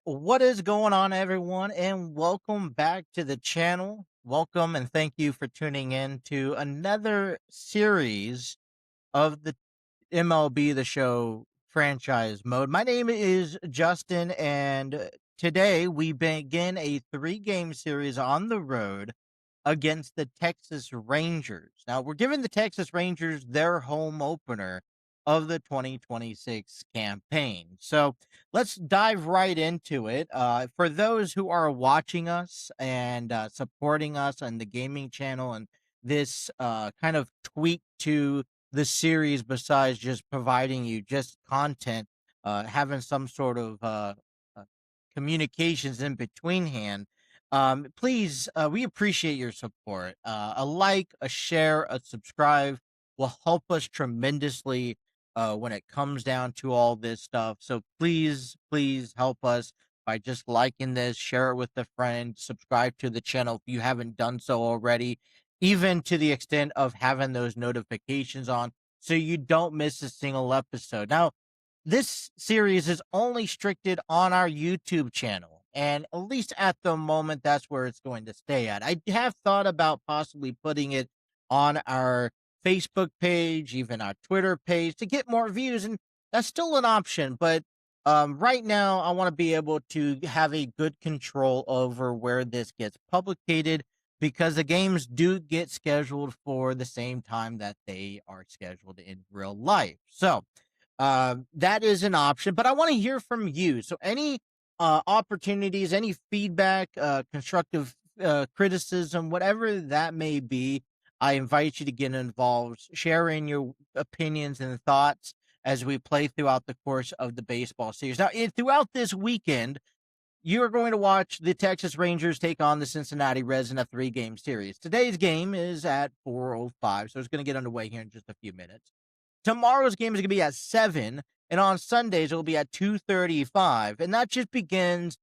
What is going on, everyone, and welcome back to the channel. Welcome and thank you for tuning in to another series of the MLB The Show franchise mode. My name is Justin, and today we begin a 3-game series on the road against the Texas Rangers. Now, we're giving the Texas Rangers their home opener of the 2026 campaign. So let's dive right into it. For those who are watching us and supporting us on the gaming channel and this kind of tweak to the series, besides just providing you just content, having some sort of communications in between hand, please, we appreciate your support. A like, a share, a subscribe will help us tremendously when it comes down to all this stuff. So please help us by just liking this, share it with a friend, subscribe to the channel if you haven't done so already, even to the extent of having those notifications on so you don't miss a single episode. Now, this series is only restricted on our YouTube channel, and at least at the moment, that's where it's going to stay at. I have thought about possibly putting it on our Facebook page, even our Twitter page, to get more views, and that's still an option. But right now, I want to be able to have a good control over where this gets publicated, because the games do get scheduled for the same time that they are scheduled in real life. So that is an option, but I want to hear from you. So any opportunities, any feedback, constructive criticism, whatever that may be, I invite you to get involved, sharing your opinions and thoughts as we play throughout the course of the baseball series. Now, throughout this weekend, you are going to watch the Texas Rangers take on the Cincinnati Reds in a 3-game series. Today's game is at 4:05, so it's going to get underway here in just a few minutes. Tomorrow's game is going to be at 7, and on Sundays, it will be at 2:35. And that just begins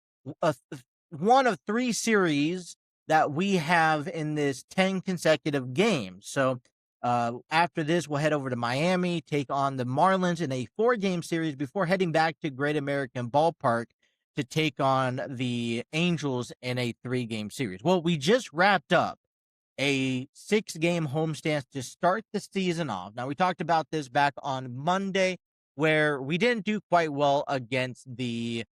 one of 3 series that we have in this 10 consecutive games. So after this, we'll head over to Miami, take on the Marlins in a 4-game series before heading back to Great American Ballpark to take on the Angels in a 3-game series. Well, we just wrapped up a 6-game homestand to start the season off. Now, we talked about this back on Monday, where we didn't do quite well against the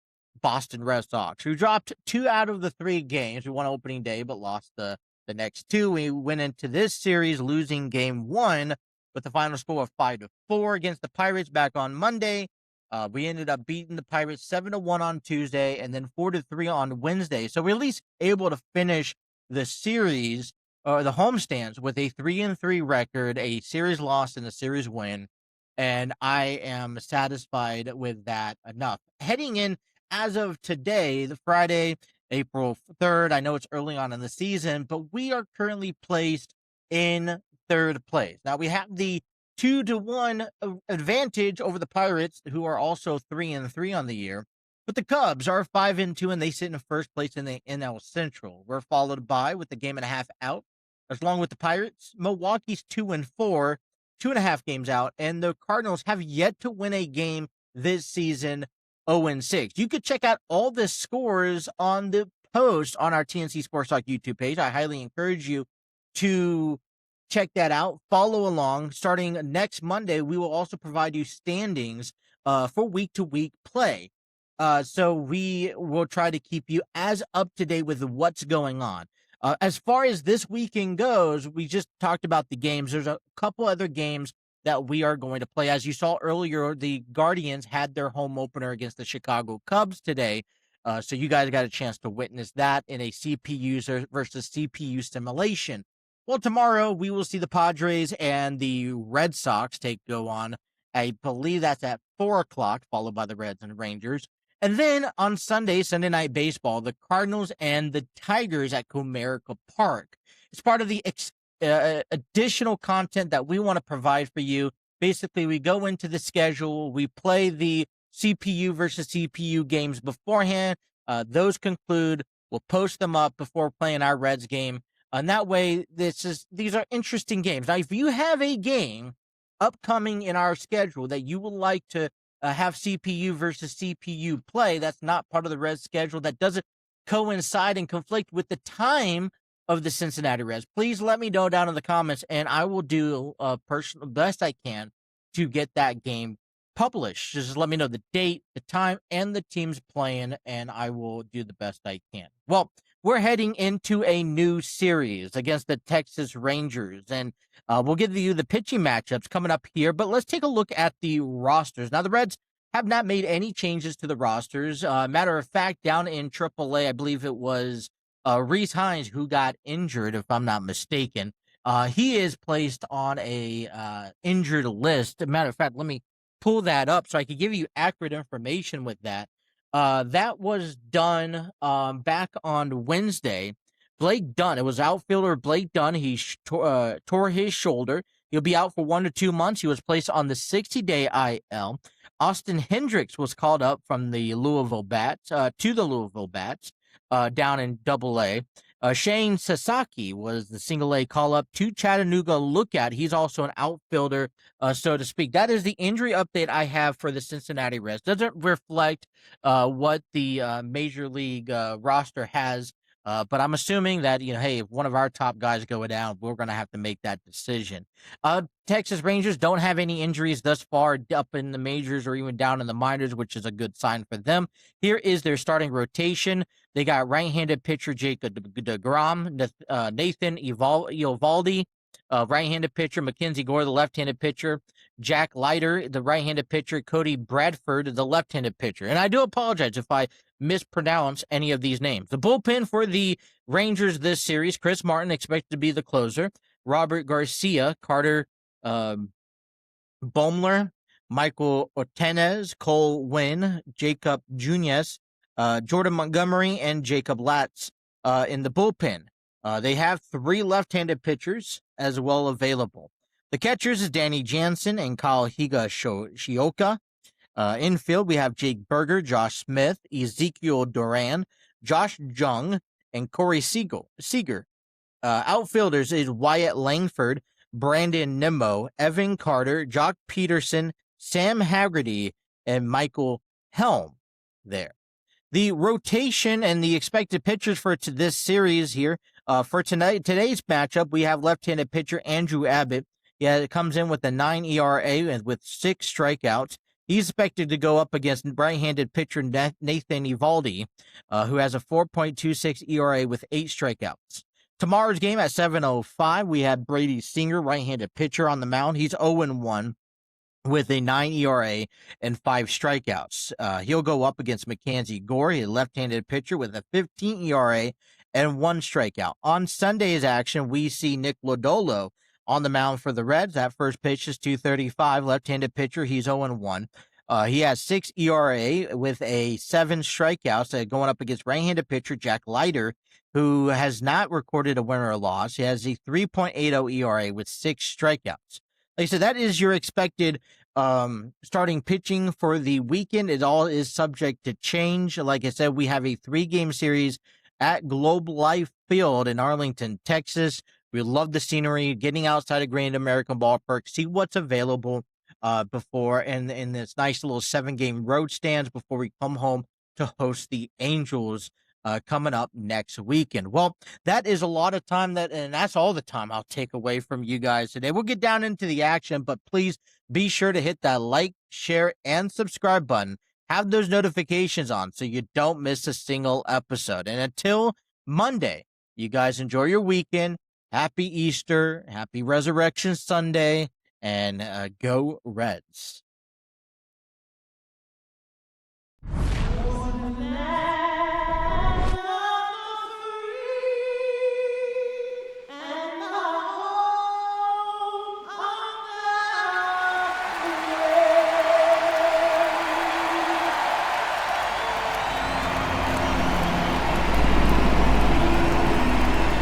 Boston Red Sox. We dropped 2 out of the 3 games. We won opening day, but lost the next 2. We went into this series losing game 1 with the final score of 5-4 against the Pirates back on Monday. We ended up beating the Pirates 7-1 on Tuesday and then 4-3 on Wednesday. So we're at least able to finish the series or the homestands with a 3-3 record, a series loss and a series win. And I am satisfied with that enough. Heading in as of today, the Friday, April 3rd, I know it's early on in the season, but we are currently placed in 3rd place. Now, we have the 2-1 advantage over the Pirates, who are also 3-3 on the year. But the Cubs are 5-2, and they sit in 1st place in the NL Central. We're followed by, with a game and a half out, along with the Pirates, Milwaukee's 2-4, 2.5 games out, and the Cardinals have yet to win a game this season, 0-6. You could check out all the scores on the post on our TNC Sports Talk YouTube page. I highly encourage you to check that out. Follow along. Starting next Monday, we will also provide you standings for week-to-week play. So we will try to keep you as up to date with what's going on. As far as this weekend goes, we just talked about the games. There's a couple other games that we are going to play. As you saw earlier, the Guardians had their home opener against the Chicago Cubs today. So you guys got a chance to witness that in a CPU versus CPU simulation. Well, tomorrow we will see the Padres and the Red Sox go on. I believe that's at 4 o'clock, followed by the Reds and Rangers. And then on Sunday, Sunday Night Baseball, the Cardinals and the Tigers at Comerica Park. It's part of the additional content that we want to provide for you. Basically, we go into the schedule, we play the CPU versus CPU games beforehand. Those conclude We'll post them up before playing our Reds game. And that way, these are interesting games. Now, if you have a game upcoming in our schedule that you would like to have CPU versus CPU play, that's not part of the Reds schedule, that doesn't coincide and conflict with the time of the Cincinnati Reds, please let me know down in the comments, and I will do personal best I can to get that game published. Just let me know the date, the time, and the teams playing, and I will do the best I can. Well, we're heading into a new series against the Texas Rangers, and we'll give you the pitching matchups coming up here, but let's take a look at the rosters. Now, the Reds have not made any changes to the rosters. Matter of fact, down in AAA, I believe it was Rhys Hines who got injured, if I'm not mistaken. He is placed on a injured list. Matter of fact, let me pull that up so I can give you accurate information with that. That was done back on Wednesday. Blake Dunn, it was outfielder Blake Dunn. He tore his shoulder. He'll be out for 1 to 2 months. He was placed on the 60-day IL. Austin Hendricks was called up from the Louisville Bats to the Louisville Bats down in Double-A. Shane Sasaki was the single-A call-up to Chattanooga Lookout. He's also an outfielder, so to speak. That is the injury update I have for the Cincinnati Reds. Doesn't reflect what the Major League roster has, but I'm assuming that, hey, if one of our top guys go down, we're going to have to make that decision. Texas Rangers don't have any injuries thus far up in the majors or even down in the minors, which is a good sign for them. Here is their starting rotation. They got right-handed pitcher Jacob DeGrom, Nathan Eovaldi, right-handed pitcher Mackenzie Gore, the left-handed pitcher, Jack Leiter, the right-handed pitcher, Cody Bradford, the left-handed pitcher. And I do apologize if I mispronounce any of these names. The bullpen for the Rangers this series: Chris Martin expected to be the closer, Robert Garcia, Carter Baumler, Michael Ortenez, Cole Winn, Jacob Junius, Jordan Montgomery, and Jacob Latz in the bullpen. They have 3 left-handed pitchers as well available. The catchers is Danny Jansen and Kyle Higashioka. Infield, we have Jake Berger, Josh Smith, Ezekiel Duran, Josh Jung, and Corey Seager. Outfielders is Wyatt Langford, Brandon Nimmo, Evan Carter, Joc Pederson, Sam Haggerty, and Michael Helm there. The rotation and the expected pitchers for this series here, for today's matchup, we have left-handed pitcher Andrew Abbott. Yeah, it comes in with a 9 ERA and with 6 strikeouts. He's expected to go up against right-handed pitcher Nathan Eovaldi, who has a 4.26 ERA with 8 strikeouts. Tomorrow's game at 7:05, we have Brady Singer, right-handed pitcher, on the mound. He's 0-1 with a 9 ERA and 5 strikeouts. He'll go up against Mackenzie Gore, a left-handed pitcher, with a 15 ERA and 1 strikeout. On Sunday's action, we see Nick Lodolo on the mound for the Reds. That first pitch is 235, left-handed pitcher. He's 0-1. He has 6 ERA with a 7 strikeouts, going up against right-handed pitcher Jack Leiter, who has not recorded a win or a loss. He has a 3.80 ERA with 6 strikeouts. Like I said, that is your expected starting pitching for the weekend. It all is subject to change. Like I said, we have a 3-game series at Globe Life Field in Arlington, Texas. We love the scenery, getting outside of Grand American Ballpark, see what's available before, and in this nice little 7-game road stands before we come home to host the Angels coming up next weekend. Well, that is a lot of time, and that's all the time I'll take away from you guys today. We'll get down into the action, but please be sure to hit that like, share, and subscribe button. Have those notifications on so you don't miss a single episode. And until Monday, you guys enjoy your weekend. Happy Easter, happy Resurrection Sunday, and go Reds.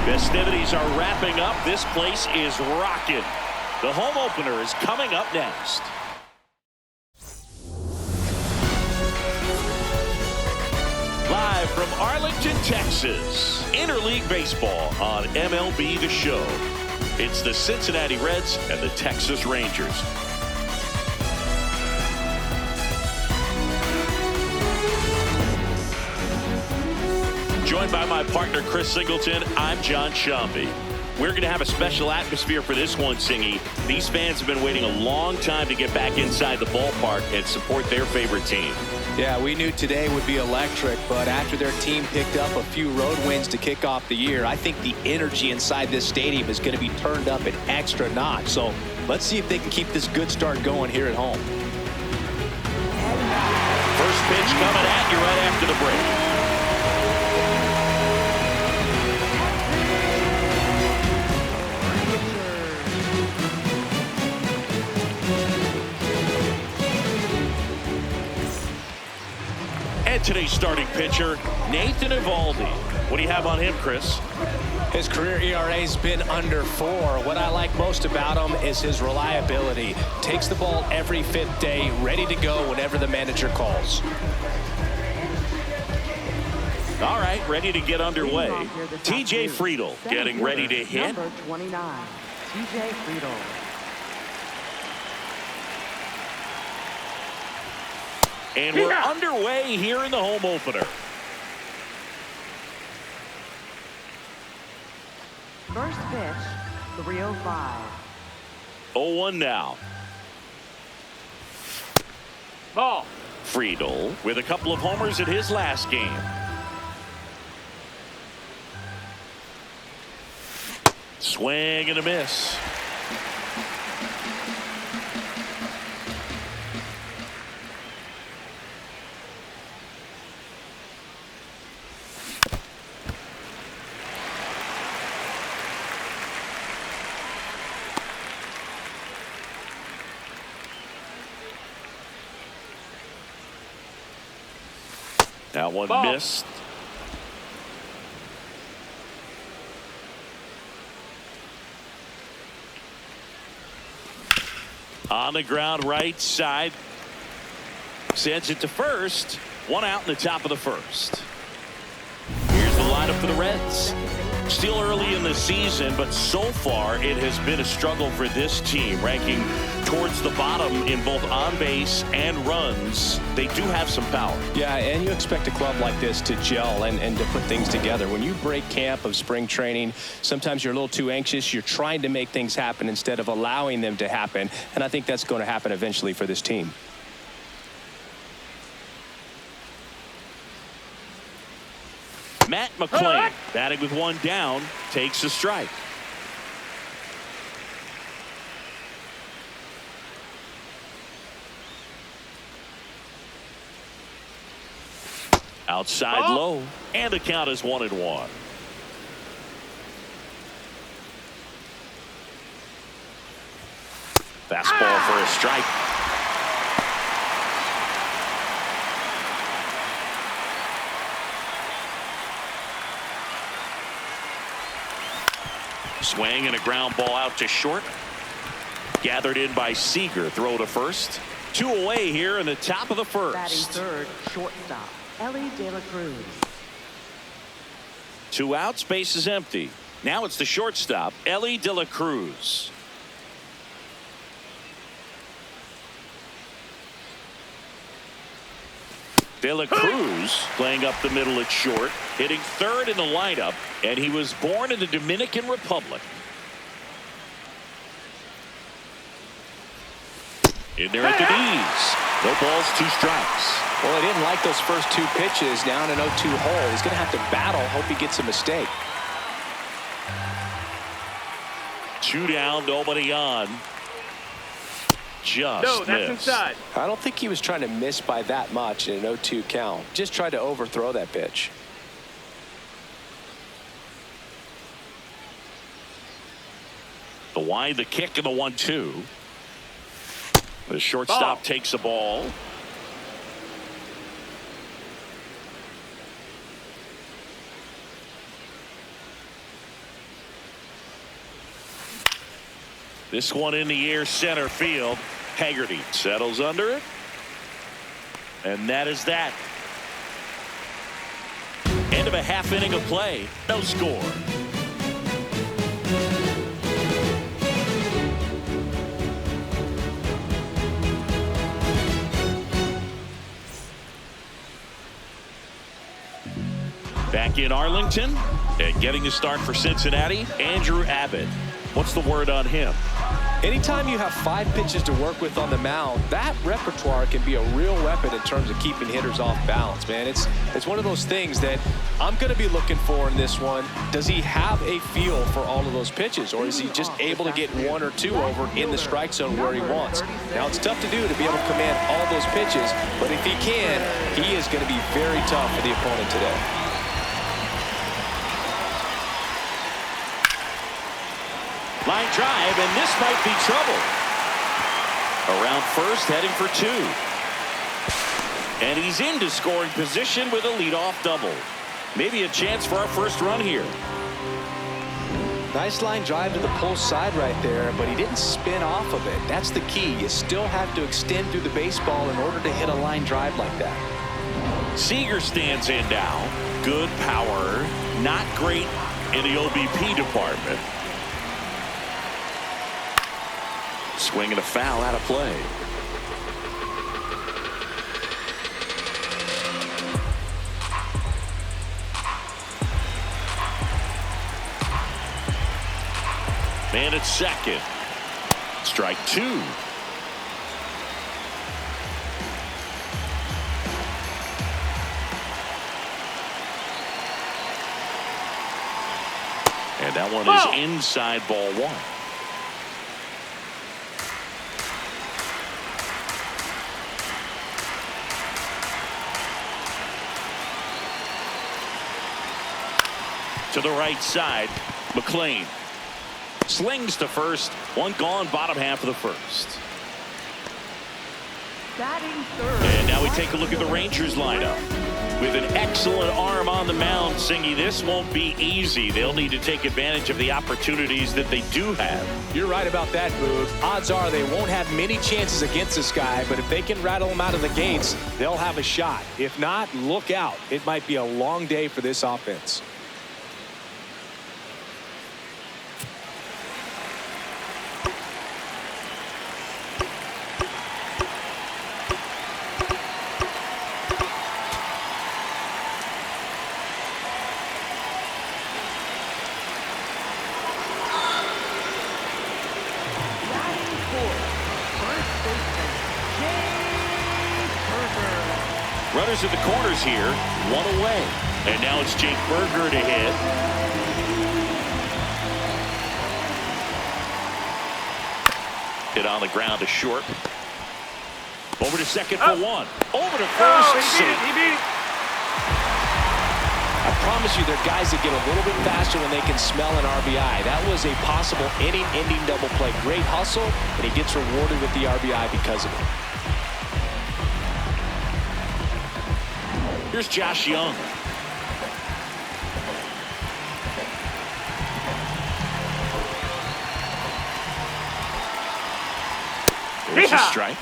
Festivities are wrapping up. This place is rocking. The home opener is coming up next. Live Live from Arlington, Texas. Interleague Baseball on MLB The Show. It's the Cincinnati Reds and the Texas Rangers. Joined by my partner, Chris Singleton, I'm John Shambi. We're going to have a special atmosphere for this one, Singy. These fans have been waiting a long time to get back inside the ballpark and support their favorite team. Yeah, we knew today would be electric, but after their team picked up a few road wins to kick off the year, I think the energy inside this stadium is going to be turned up an extra notch. So let's see if they can keep this good start going here at home. First pitch coming at you right after the break. And today's starting pitcher, Nathan Eovaldi. What do you have on him, Chris? His career ERA's been under 4. What I like most about him is his reliability. Takes the ball every 5th day, ready to go whenever the manager calls. All right, ready to get underway. TJ Friedl getting ready to hit. Number 29, TJ Friedl. And we're underway here in the home opener. First pitch, 305. 0-1 now. Ball. Friedl with a couple of homers in his last game. Swing and a miss. That one missed. On the ground right side. Sends it to first. One out in the top of the first. Here's the lineup for the Reds. Still early in the season, but so far it has been a struggle for this team, ranking towards the bottom in both on base and runs. They do have some power. Yeah, and you expect a club like this to gel and to put things together. When you break camp of spring training, sometimes you're a little too anxious. You're trying to make things happen instead of allowing them to happen. And I think that's going to happen eventually for this team. Matt McLain batting with one down, takes a strike. Outside low, and the count is 1-1. Fastball for a strike. Swing and a ground ball out to short. Gathered in by Seager. Throw to first. 2 away here in the top of the first. Batting third, shortstop, Elly De La Cruz. 2 outs, base is empty. Now it's the shortstop, Elly De La Cruz. De La Cruz playing up the middle at short, hitting third in the lineup, and he was born in the Dominican Republic. In there at the knees. No balls, 2 strikes. Well, I didn't like those first 2 pitches down an 0-2 hole. He's going to have to battle. Hope he gets a mistake. 2 down, nobody on. Just That's inside. I don't think he was trying to miss by that much in an 0-2 count. Just tried to overthrow that pitch. The wide, the kick, and the 1-2. The shortstop takes the ball. This one in the air, center field. Haggerty settles under it. And that is that. of a half inning of play. No score. Back in Arlington and getting a start for Cincinnati, Andrew Abbott. What's the word on him? Anytime you have 5 pitches to work with on the mound, that repertoire can be a real weapon in terms of keeping hitters off balance, man. It's one of those things that I'm going to be looking for in this one. Does he have a feel for all of those pitches, or is he just able to get 1 or 2 over in the strike zone where he wants? Now, it's tough to do to be able to command all those pitches, but if he can, he is going to be very tough for the opponent today. Line drive, and this might be trouble. Around first, heading for 2. And he's into scoring position with a leadoff double. Maybe a chance for our first run here. Nice line drive to the pull side right there, but he didn't spin off of it. That's the key. You still have to extend through the baseball in order to hit a line drive like that. Seager stands in now. Good power, not great in the OBP department. Swing and a foul out of play. Man at second. Strike 2. And that one is inside, ball 1. To the right side, McLain slings to first. 1 gone, bottom half of the first. And now we take a look at the Rangers lineup. With an excellent arm on the mound, Singy, this won't be easy. They'll need to take advantage of the opportunities that they do have. You're right about that, Boog. Odds are they won't have many chances against this guy, but if they can rattle him out of the gates, they'll have a shot. If not, look out. It might be a long day for this offense. Runners at the corners here, 1 away. And now it's Jake Berger to hit. Hit on the ground to short. Over to second for 1. Over to first. He beat it. I promise you, they're guys that get a little bit faster when they can smell an RBI. That was a possible inning-ending double play. Great hustle, and he gets rewarded with the RBI because of it. Here's Josh Jung. There's a strike.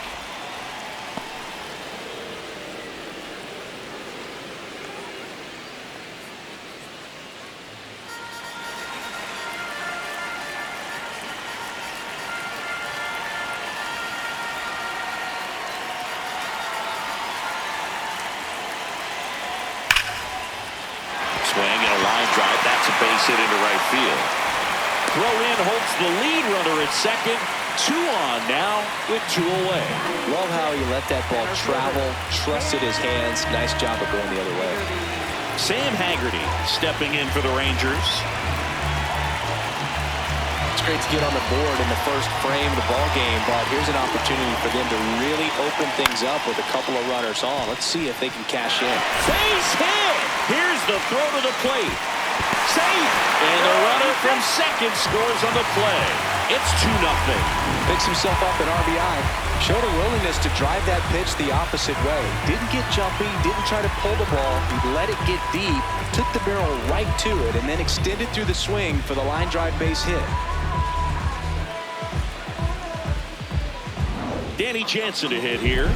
That's a base hit into right field. Throw in holds the lead runner at second. 2 on now with 2 away. Love how he let that ball travel, trusted his hands. Nice job of going the other way. Sam Haggerty stepping in for the Rangers. It's great to get on the board in the first frame of the ball game, but here's an opportunity for them to really open things up with a couple of runners on. Let's see if they can cash in. Base hit! Here's the throw to the plate. Safe! And the runner from second scores on the play. It's 2-0. Picks himself up an RBI. Showed a willingness to drive that pitch the opposite way. Didn't get jumpy, didn't try to pull the ball. He let it get deep, took the barrel right to it, and then extended through the swing for the line drive base hit. Danny Jansen to hit here.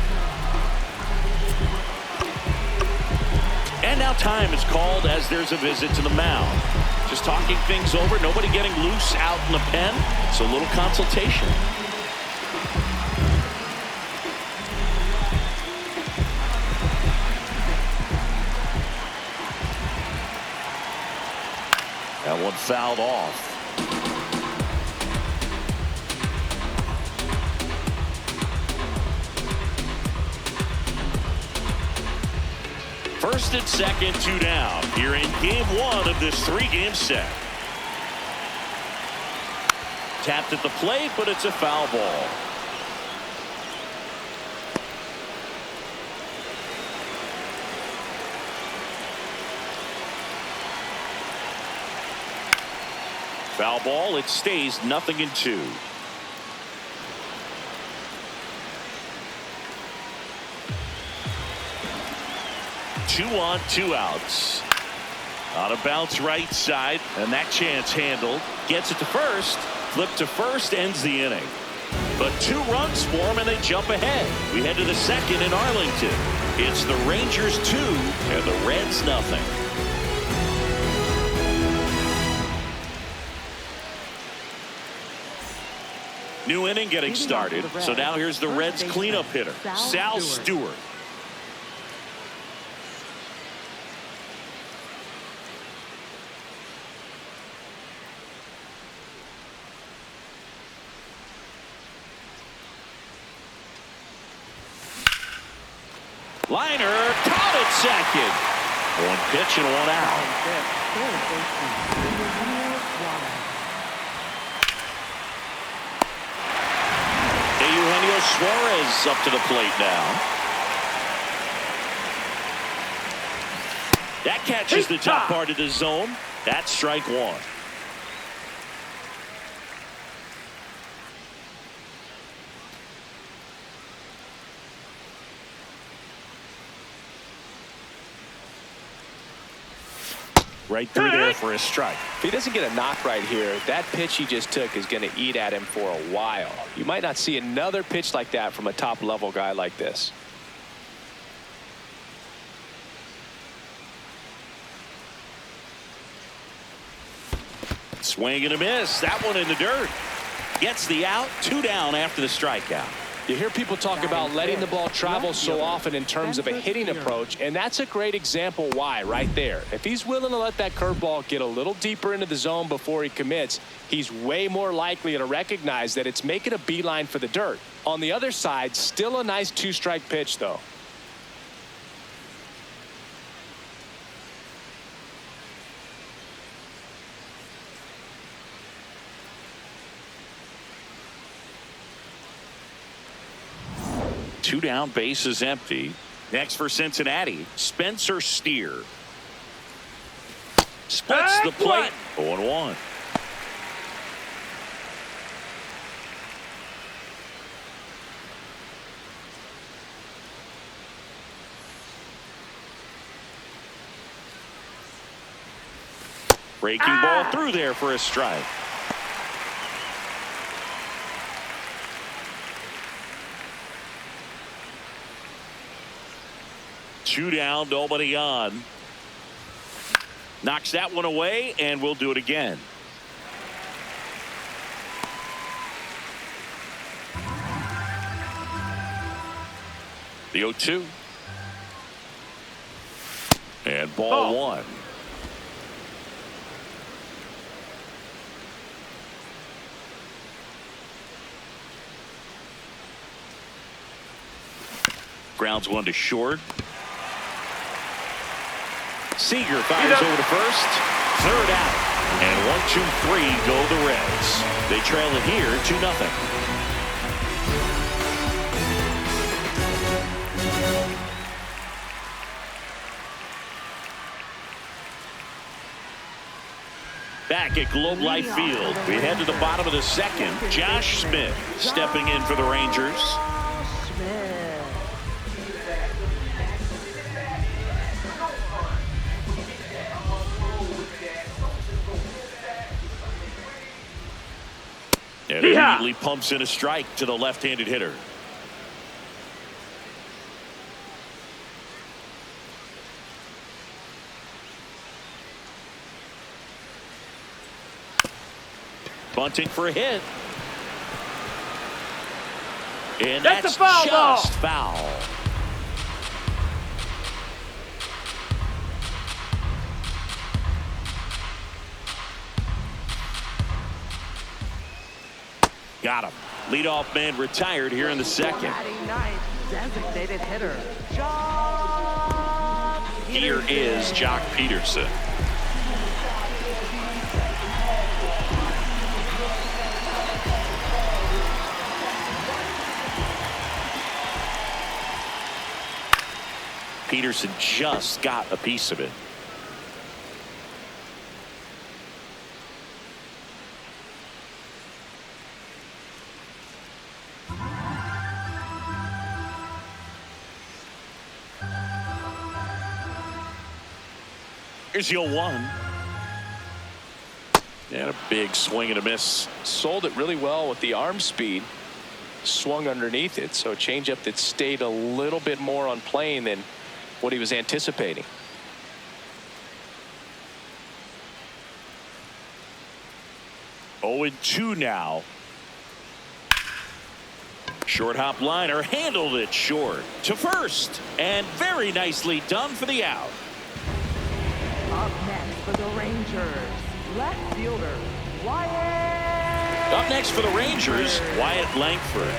And now time is called as there's a visit to the mound. Just talking things over. Nobody getting loose out in the pen. So a little consultation. That one fouled off. First and second, 2 down. Here in game 1 of this 3-game set. Tapped at the plate, but it's a foul ball. Foul ball. It stays 0-2. Two on, 2 outs. Out of bounce right side, and that chance handled. Gets it to first. Flip to first, ends the inning. But 2 runs for him, and they jump ahead. We head to the second in Arlington. It's the Rangers 2 and the Reds 0. New inning getting started. So now here's the Reds cleanup hitter, Sal Stewart. Liner caught at second. 1 pitch and 1 out. Eugenio Suarez up to the plate now. That catches the top part of the zone. That's strike 1. Right through there for a strike. If he doesn't get a knock right here, that pitch he just took is going to eat at him for a while. You might not see another pitch like that from a top-level guy like this. Swing and a miss. That one in the dirt. Gets the out. 2 down after the strikeout. You hear people talk about letting the ball travel so often in terms of a hitting approach, and that's a great example why right there. If he's willing to let that curveball get a little deeper into the zone before he commits, he's way more likely to recognize that it's making a beeline for the dirt. On the other side, still a nice 2-strike pitch, though. Two down, base is empty. Next for Cincinnati, Spencer Steer. Splits the plate. 0-1. Breaking ball through there for a strike. Two down, nobody on. Knocks that one away, and we'll do it again. The 0-2. And ball 1. Grounds one to short. Seager fires over to first. 3rd out. And 1-2-3 go the Reds. They trail it here 2-0. Back at Globe Life Field, we head to the bottom of the second. Josh Smith stepping in for the Rangers. And immediately pumps in a strike to the left-handed hitter. Bunting for a hit. And That's that's a foul ball. just foul. Got him. Leadoff man retired here in the second. Batting ninth, designated hitter, Joc Here is Joc Pederson. Pederson just got a piece of it. Here's the 0-1. And a big swing and a miss. Sold it really well with the arm speed. Swung underneath it, so a changeup that stayed a little bit more on plane than what he was anticipating. Oh, 0-2 now. Short hop liner handled it short to first, and very nicely done for the out. Up next for the Rangers, left fielder, Wyatt. Up next for the Rangers, Wyatt Langford.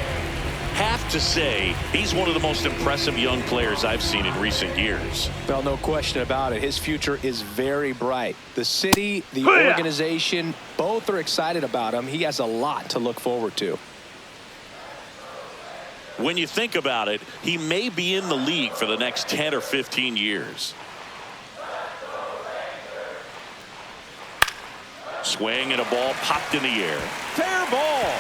Have to say, he's one of the most impressive young players I've seen in recent years. Well, no question about it. His future is very bright. The city, the organization, both are excited about him. He has a lot to look forward to. When you think about it, he may be in the league for the next 10 or 15 years. Swing and a ball popped in the air. Fair ball.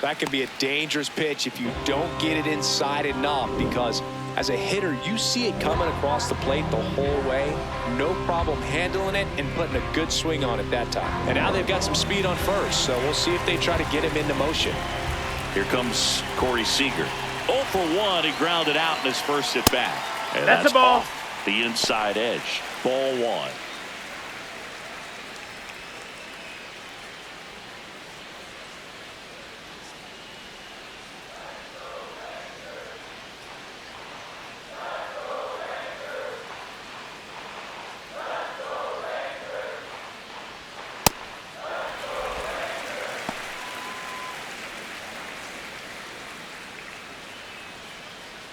That can be a dangerous pitch if you don't get it inside enough, because as a hitter, you see it coming across the plate the whole way. No problem handling it and putting a good swing on it that time. And now they've got some speed on first, so we'll see if they try to get him into motion. Here comes Corey Seager. 0 for 1. He grounded out in his first at bat. And That's a ball. off the inside edge. Ball 1.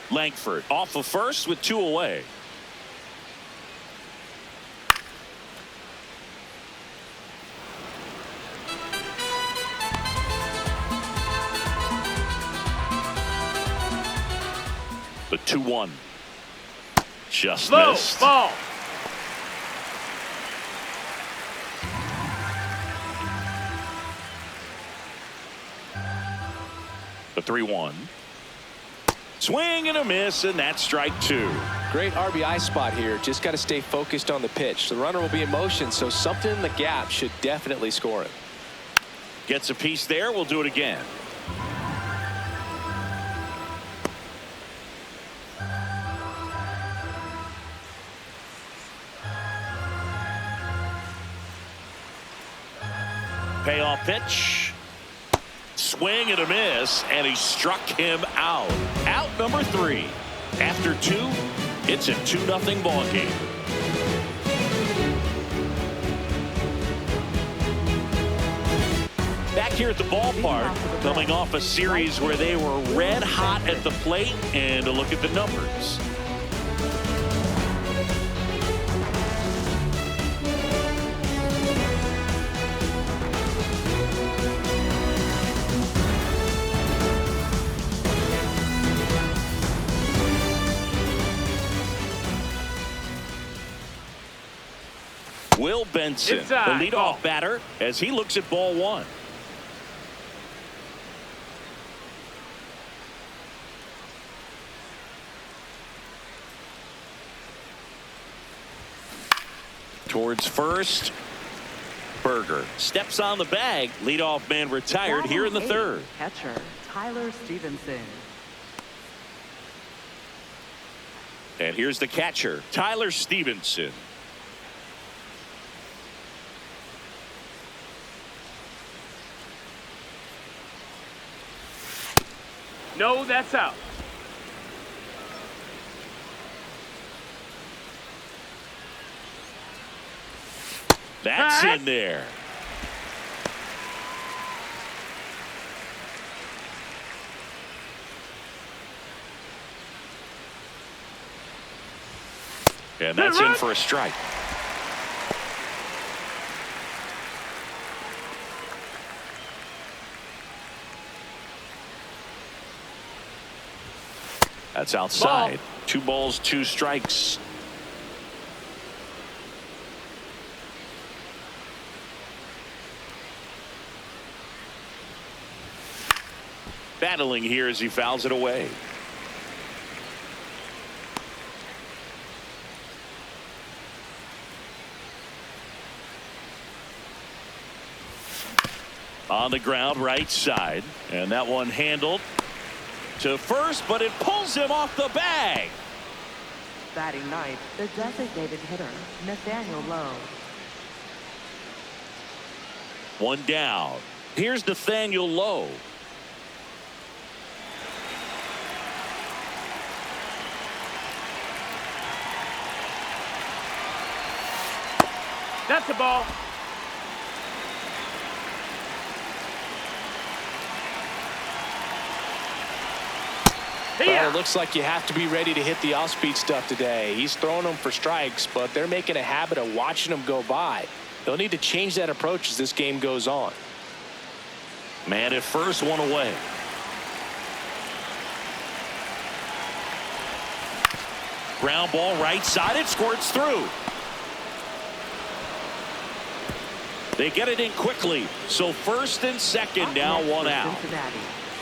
Langford off of first with 2 away. The 2-1. Just Low missed. ball. The 3-1. Swing and a miss, and that's strike 2. Great RBI spot here. Just got to stay focused on the pitch. The runner will be in motion, so something in the gap should definitely score him. Gets a piece there. We'll do it again. Payoff pitch. Swing and a miss, and he struck him out. Out number 3. After 2, it's a 2-0 ball game. Back here at the ballpark, coming off a series where they were red hot at the plate, and a look at the numbers. Will Benson, Inside, the leadoff ball. batter, as he looks at ball 1. Towards first. Berger steps on the bag. Leadoff man retired here in the 3rd. Catcher, Tyler Stephenson. And here's the catcher, Tyler Stephenson. No, that's out. That's in there. And that's in for a strike. That's outside. 2 balls, 2 strikes. Battling here as he fouls it away. On the ground, right side, and that one handled to first, but it pulls him off the bag. Batting ninth, the designated hitter, Nathaniel Lowe. 1 down. Here's Nathaniel Lowe. That's a ball. Well, it looks like you have to be ready to hit the off-speed stuff today. He's throwing them for strikes, but they're making a habit of watching them go by. They'll need to change that approach as this game goes on. Man at first, 1 away. Ground ball right side. It squirts through. They get it in quickly. So first and second now, 1 out. Cincinnati,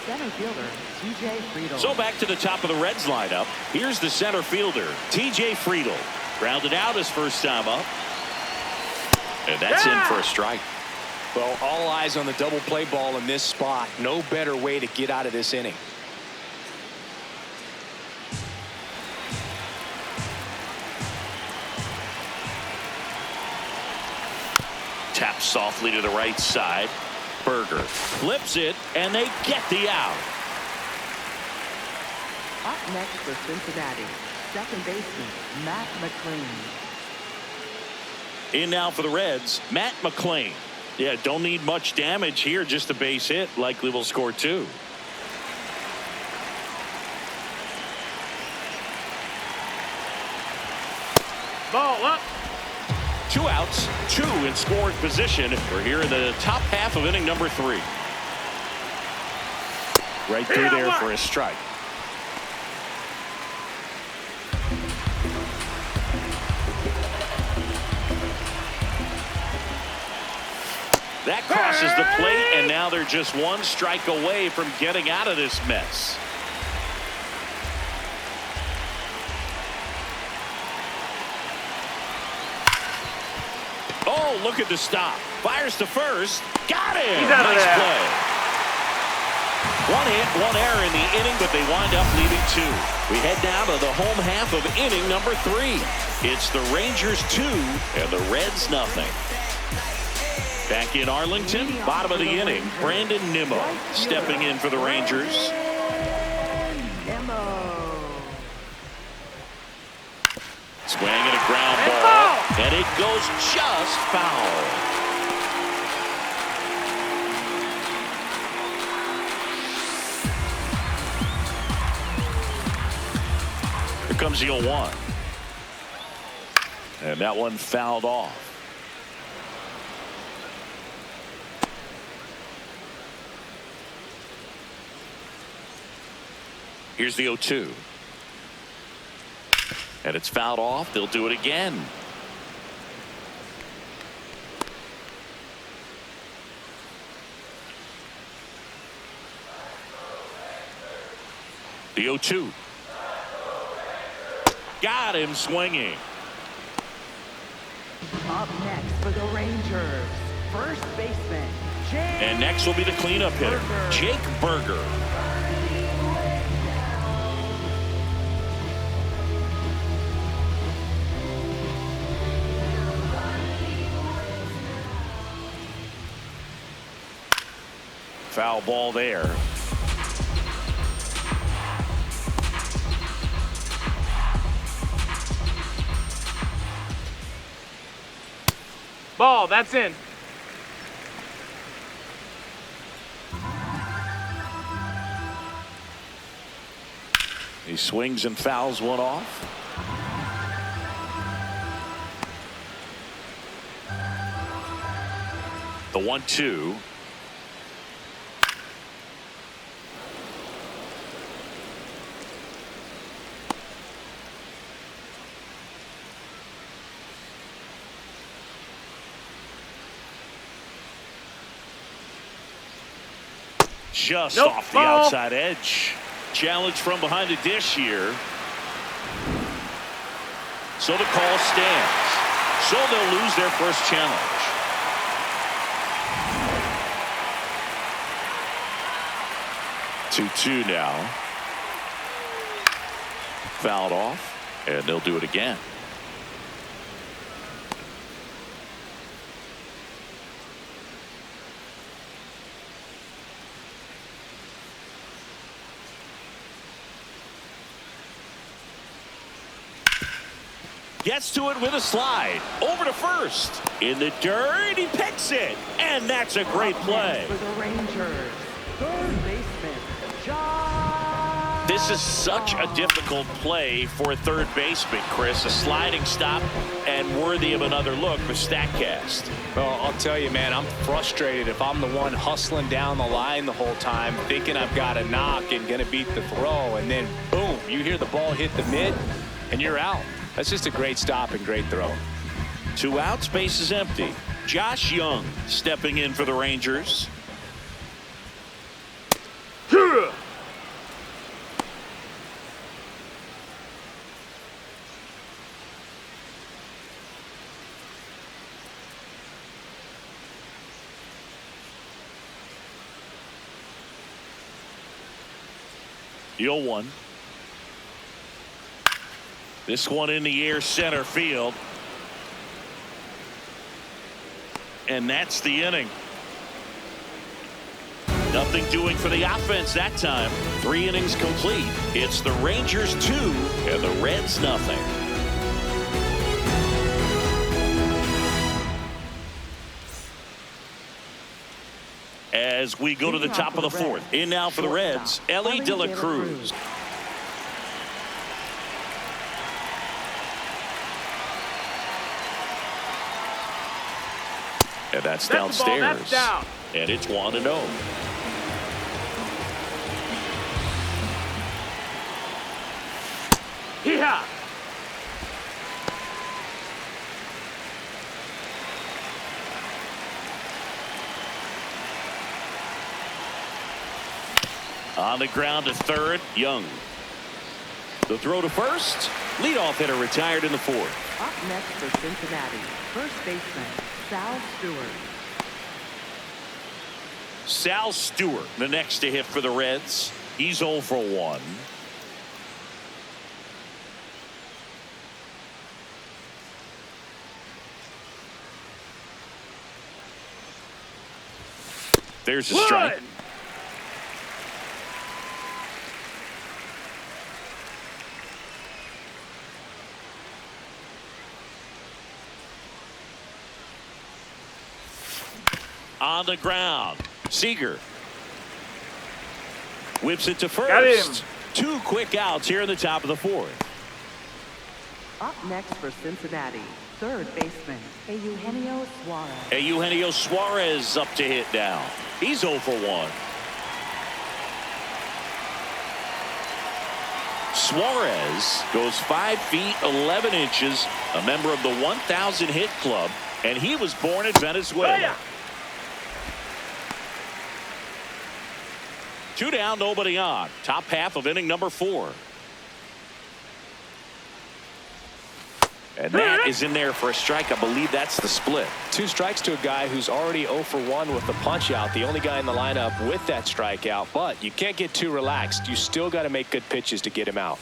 center fielder, TJ Friedl. So back to the top of the Reds lineup. Here's the center fielder, TJ Friedl. Grounded out his first time up. And that's in for a strike. Well, all eyes on the double play ball in this spot. No better way to get out of this inning. Taps softly to the right side. Berger flips it, and they get the out. Up next for Cincinnati, second baseman, Matt McLain. In now for the Reds, Matt McLain. Yeah, don't need much damage here, just a base hit. Likely will score 2. Ball up. 2 outs, 2 in scoring position. We're here in the top half of inning number 3. Right through there for a strike. That crosses the plate, and now they're just 1 strike away from getting out of this mess. Oh, look at the stop. Fires to first. Got him. He's out of nice there. play. 1 hit, 1 error in the inning, but they wind up leading 2. We head down to the home half of inning number 3. It's the Rangers 2 and the Reds nothing. Back in Arlington, bottom of the inning, Brandon Nimmo stepping in for the Rangers. Swinging a ground ball, and it goes just foul. Here comes the 0-1. And that one fouled off. Here's the 0-2. And it's fouled off. They'll do it again. The 0-2. Got him swinging. Up next for the Rangers, first baseman, Jake. And next will be the cleanup hitter, Jake Berger. Foul ball there. Ball, that's in. He swings and fouls one off. The 1-2. Just off the outside edge. Challenge from behind the dish here. So the call stands. So they'll lose their first challenge. Two now. Fouled off, and they'll do it again. Gets to it with a slide. Over to first. In the dirt, he picks it. And that's a great play. For the Rangers, third baseman, Josh. This is such a difficult play for a third baseman, Chris. A sliding stop and worthy of another look with StatCast. Well, I'll tell you, man, I'm frustrated if I'm the one hustling down the line the whole time, thinking I've got a knock and going to beat the throw, and then, boom, you hear the ball hit the mid, and you're out. That's just a great stop and great throw. 2 outs, base is empty. Josh Jung stepping in for the Rangers. The 0-1. This one in the air, center field. And that's the inning. Nothing doing for the offense that time. 3 innings complete. It's the Rangers 2 and the Reds nothing. As we go to the top of the 4th. In now for the Reds, Elly De La Cruz. And that's downstairs. That's down. And it's 1-0. Yeah. On the ground to third, Jung. The throw to first. Leadoff hitter retired in the 4th. Up next for Cincinnati, first baseman, Sal Stewart. Sal Stewart, the next to hit for the Reds. He's 0 for 1. There's a strike. On the ground, Seager whips it to first. 2 quick outs here in the top of the 4th. Up next for Cincinnati, third baseman, Eugenio Suarez. Eugenio Suarez up to hit now. He's 0 for 1. Suarez goes 5 feet 11 inches, a member of the 1,000 hit club, and he was born in Venezuela. 2 down, nobody on. Top half of inning number 4. And that is in there for a strike. I believe that's the split. 2 strikes to a guy who's already 0 for 1 with the punch out. The only guy in the lineup with that strikeout. But you can't get too relaxed. You still got to make good pitches to get him out.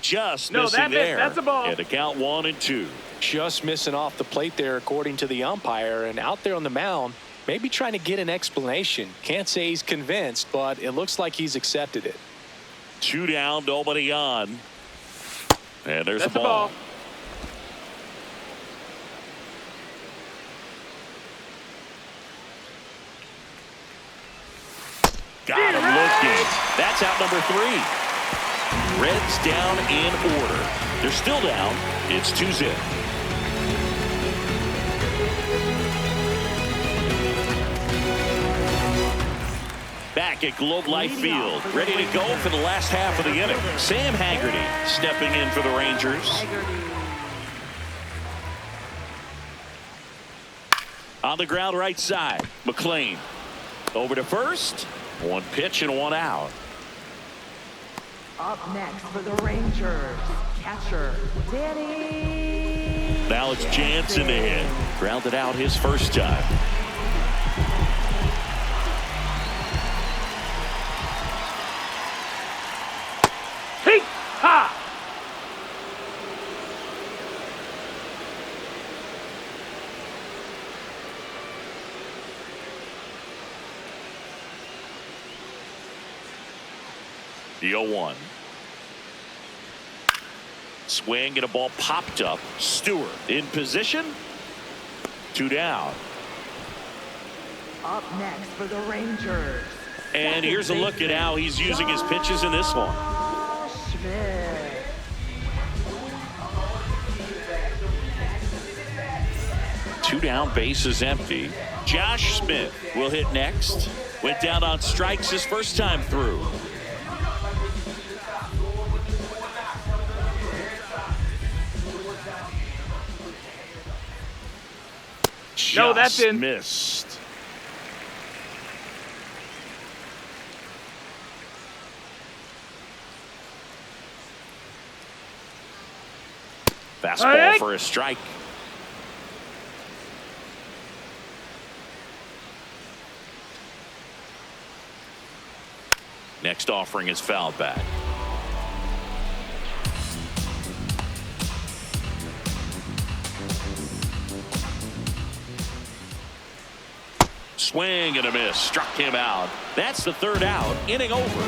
Just missing there. That's a ball. And the count 1-2. Just missing off the plate there, according to the umpire. And out there on the mound, maybe trying to get an explanation. Can't say he's convinced, but it looks like he's accepted it. 2 down, nobody on. And there's That's a ball. That's out number 3. Reds down in order. They're still down. It's 2-0. Back at Globe Life Field, ready to go for the last half of the inning. Sam Haggerty stepping in for the Rangers. On the ground right side, McLain. Over to first. 1 pitch and 1 out. Up next for the Rangers, catcher Danny. Now it's Jansen to hit. Grounded out his first time. Hey, ha! The 0-1. Swing and a ball popped up. Stewart in position. 2 down. Up next for the Rangers. And here's a look at how he's using his pitches in this one. Smith. Two down, bases empty. Josh Smith will hit next. Went down on strikes his first time through. No, that's Just in. missed. Fastball Hey! for a strike. Next offering is fouled back. Swing and a miss. Struck him out. That's the 3rd out. Inning over.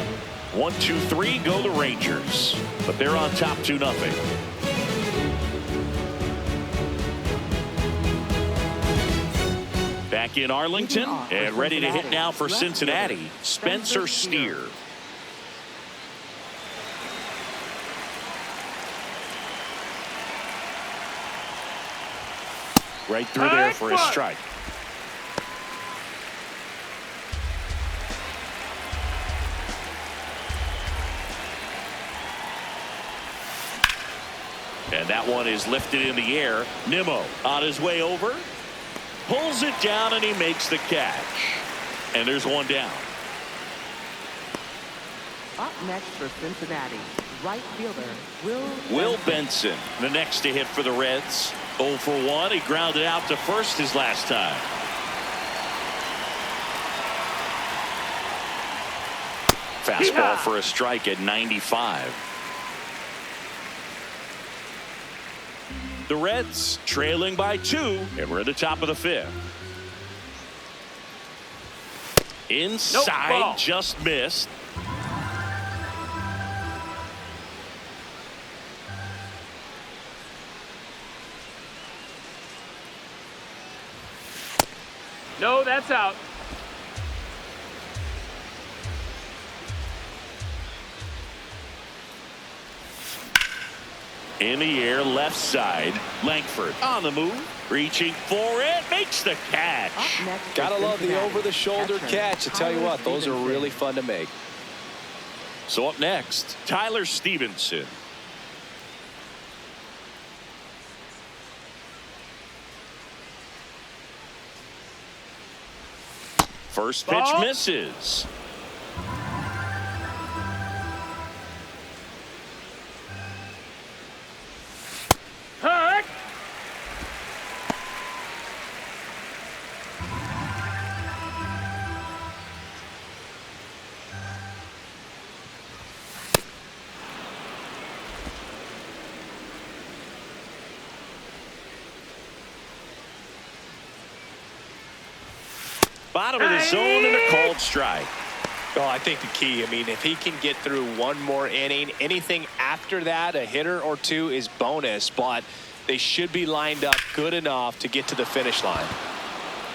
1, 2, 3 go the Rangers. But they're on top 2-0. Back in Arlington and ready to hit now for Cincinnati, Spencer Steer. Right through there for a strike. And that one is lifted in the air. Nimmo on his way over. Pulls it down and he makes the catch. And there's 1 down. Up next for Cincinnati, right fielder Will Benson, the next to hit for the Reds. 0 for 1. He grounded out to first his last time. Fastball for a strike at 95. The Reds trailing by 2, and we're at the top of the 5th. Inside, Nope, just missed. No, that's out. In the air, left side. Langford on the move. Reaching for it. Makes the catch. Gotta love the over-the-shoulder catch. I tell you what, those are really fun to make. So up next, Tyler Stephenson. First pitch Ball. misses. Hurt. Bottom of the zone and a called strike. Well, I think the key, I mean, if he can get through 1 more inning, anything after that, a hitter or 2 is bonus, but they should be lined up good enough to get to the finish line.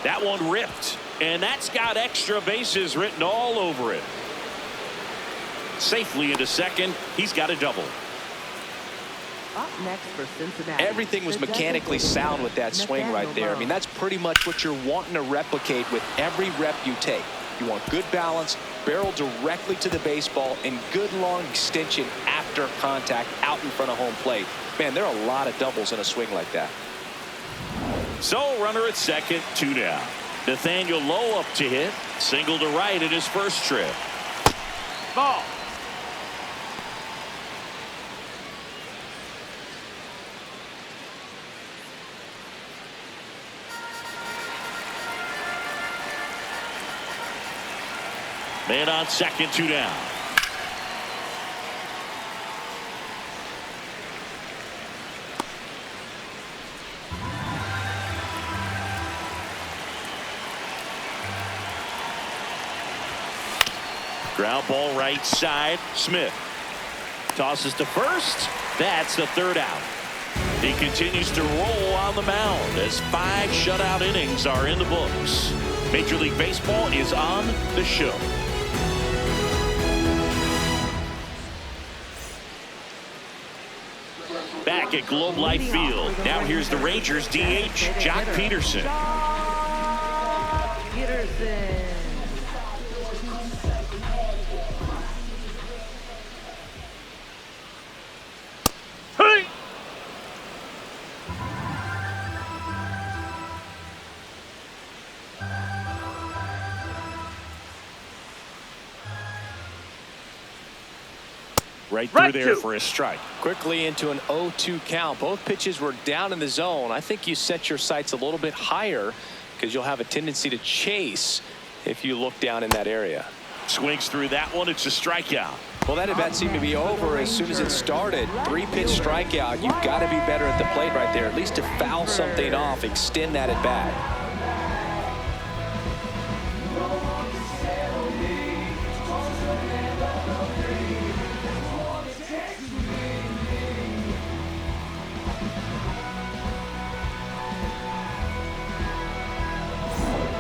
That one ripped, and that's got extra bases written all over it. safely into second. He's got a double. Up next for Cincinnati. Everything was mechanically sound with that swing right there. I mean, that's pretty much what you're wanting to replicate with every rep you take. You want good balance, barrel directly to the baseball, and good long extension after contact out in front of home plate. Man, there are a lot of doubles in a swing like that. So runner at second, 2 down. Nathaniel Lowe up to hit. Single to right in his first trip. Ball. Man on second, 2 down. Ground ball right side. Smith tosses to first. That's the 3rd out. He continues to roll on the mound as 5 shutout innings are in the books. Major League Baseball is on the show. Back at Globe Life Field. Now here's the Rangers DH, Joc Pederson. Joc Pederson. Hey! Right through there for a strike. Quickly into an 0-2 count. Both pitches were down in the zone. I think you set your sights a little bit higher because you'll have a tendency to chase if you look down in that area. Swings through that one. It's a strikeout. Well, that at bat seemed to be over as soon as it started. 3-pitch strikeout. You've got to be better at the plate right there, at least to foul something off, extend that at bat.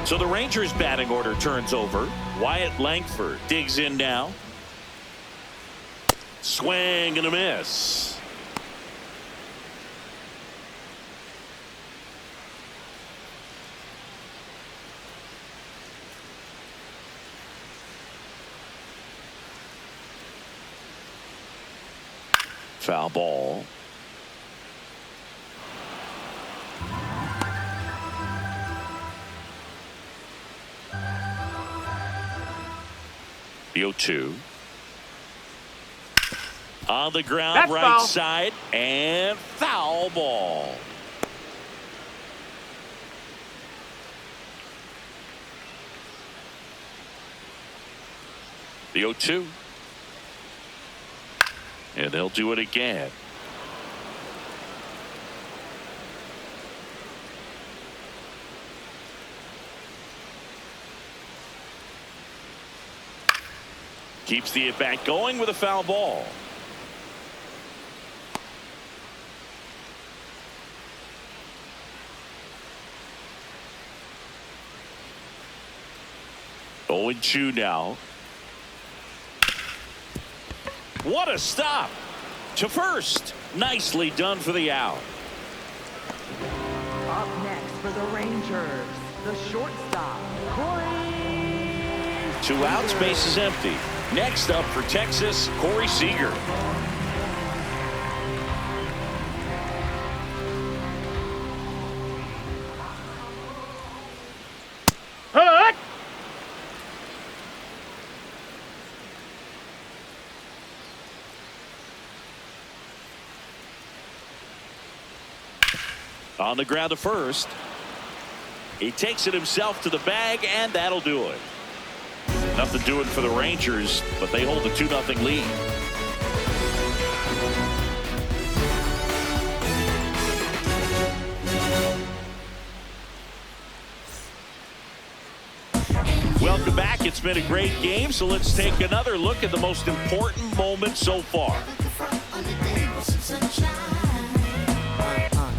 So the Rangers batting order turns over. Wyatt Langford digs in now. Swing and a miss. Foul ball. The 0-2. On the ground, That's right foul. side, and foul ball. The 0-2. And they'll do it again. Keeps the at-bat going with a foul ball. Oh, 0-2 now. What a stop to first. Nicely done for the out. Up next for the Rangers, the shortstop, Corey 2 outs, base is empty. Next up for Texas, Corey Seager. Hut! On the ground to first. He takes it himself to the bag, and that'll do it. Nothing doing for the Rangers, but they hold a 2-0 lead. Welcome back. It's been a great game, so let's take another look at the most important moment so far.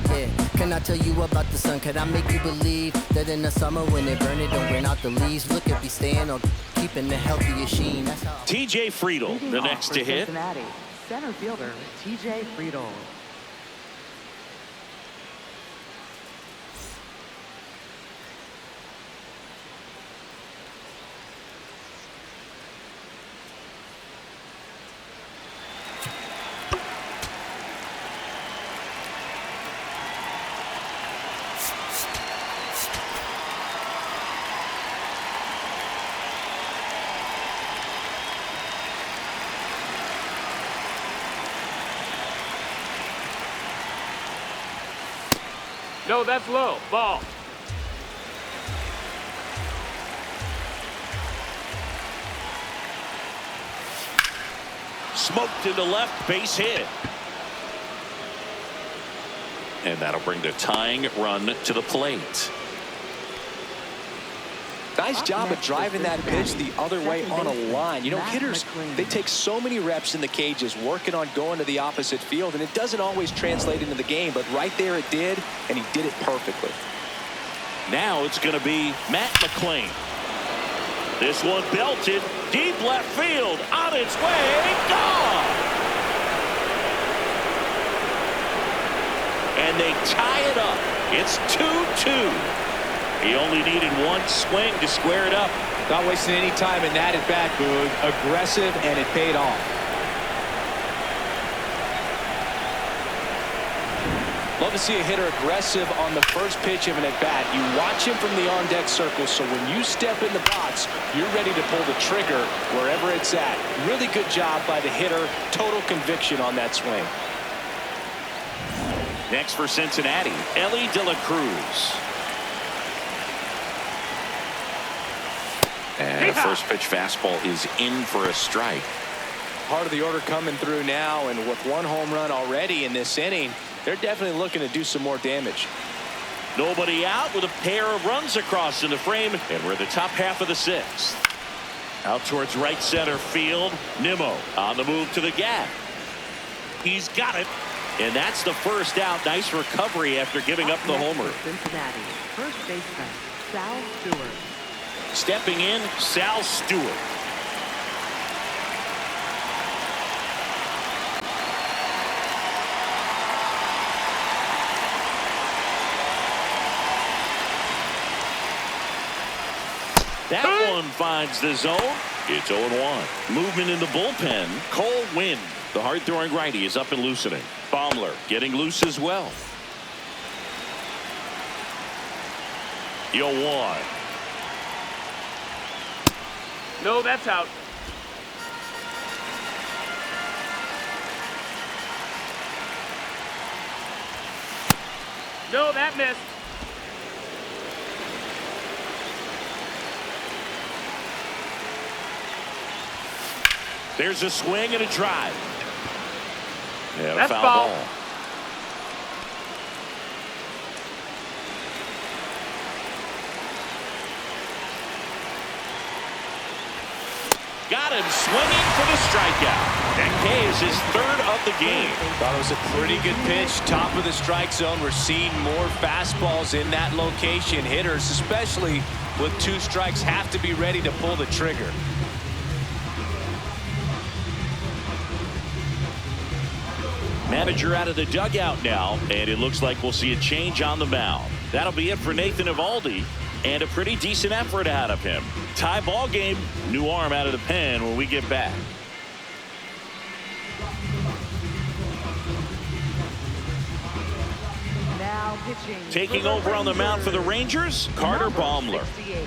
Yeah. Can I tell you about the sun? Can I make you believe that in the summer when they burn it, don't burn out the leaves? Look at me staying on keeping the healthiest sheen. That's how TJ Friedl, the next to hit. Cincinnati, center fielder TJ Friedl. No, that's low. Ball. Smoked into left, base hit. And that'll bring the tying run to the plate. Nice job of driving that pitch the other way on a line. You know, hitters, they take so many reps in the cages working on going to the opposite field, and it doesn't always translate into the game, but right there it did, and he did it perfectly. Now it's going to be Matt McLain. This one belted deep left field, on its way, gone. And they tie it up. It's 2-2. He only needed one swing to square it up. Not wasting any time in that at bat, Boog. Aggressive, and it paid off. Love to see a hitter aggressive on the first pitch of an at bat. You watch him from the on-deck circle, so when you step in the box, you're ready to pull the trigger wherever it's at. Really good job by the hitter. Total conviction on that swing. Next for Cincinnati, Elly De La Cruz. And the first pitch fastball is in for a strike. Part of the order coming through now, and with one home run already in this inning, they're definitely looking to do some more damage. Nobody out with a pair of runs across in the frame, and we're the top half of the sixth. Out towards right center field, Nimmo on the move to the gap. He's got it, and that's the first out. Nice recovery after giving up the homer. Cincinnati, first baseman Sal Stewart. Stepping in, Sal Stewart. That one finds the zone. It's 0-1. Movement in the bullpen. Cole Winn, the hard-throwing righty, is up and loosening. Baumler getting loose as well. 0-1. No, that's out. No, that missed. There's a swing and a drive. Yeah, That's foul ball. ball. Got him swinging for the strikeout. That K is his third of the game. Thought it was a pretty good pitch. Top of the strike zone. We're seeing more fastballs in that location. Hitters, especially with two strikes, have to be ready to pull the trigger. Manager out of the dugout now, and it looks like we'll see a change on the mound. That'll be it for Nathan Eovaldi, and a pretty decent effort out of him. Tie ball game, new arm out of the pen when we get back. Now pitching. Taking over on the mound for the Rangers, Carter Baumler. 68.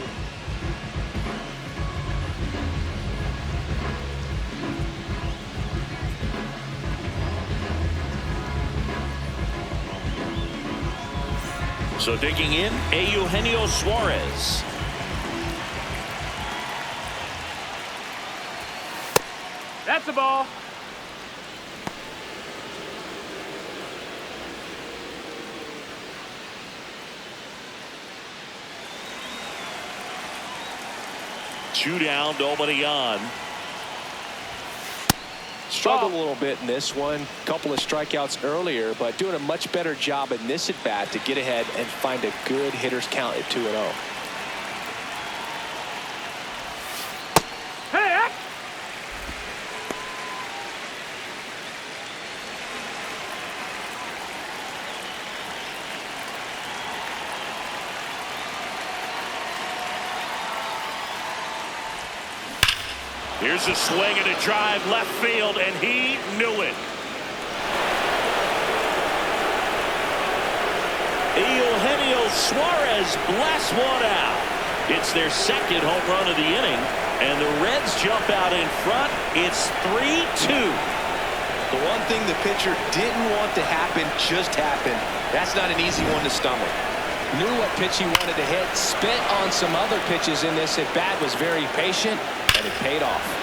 So digging in, Eugenio Suarez. That's a ball. Two down, nobody on. Struggled a little bit in this one. Couple of strikeouts earlier, but doing a much better job in this at bat to get ahead and find a good hitter's count at 2-0. Hey, Here's a swing and a drive left field, and he knew it. Eugenio Suarez blasts one out. It's their second home run of the inning, and the Reds jump out in front. It's 3-2. The one thing the pitcher didn't want to happen just happened. That's not an easy one to stomach. Knew what pitch he wanted to hit, spent on some other pitches in this at bat, was very patient, and it paid off.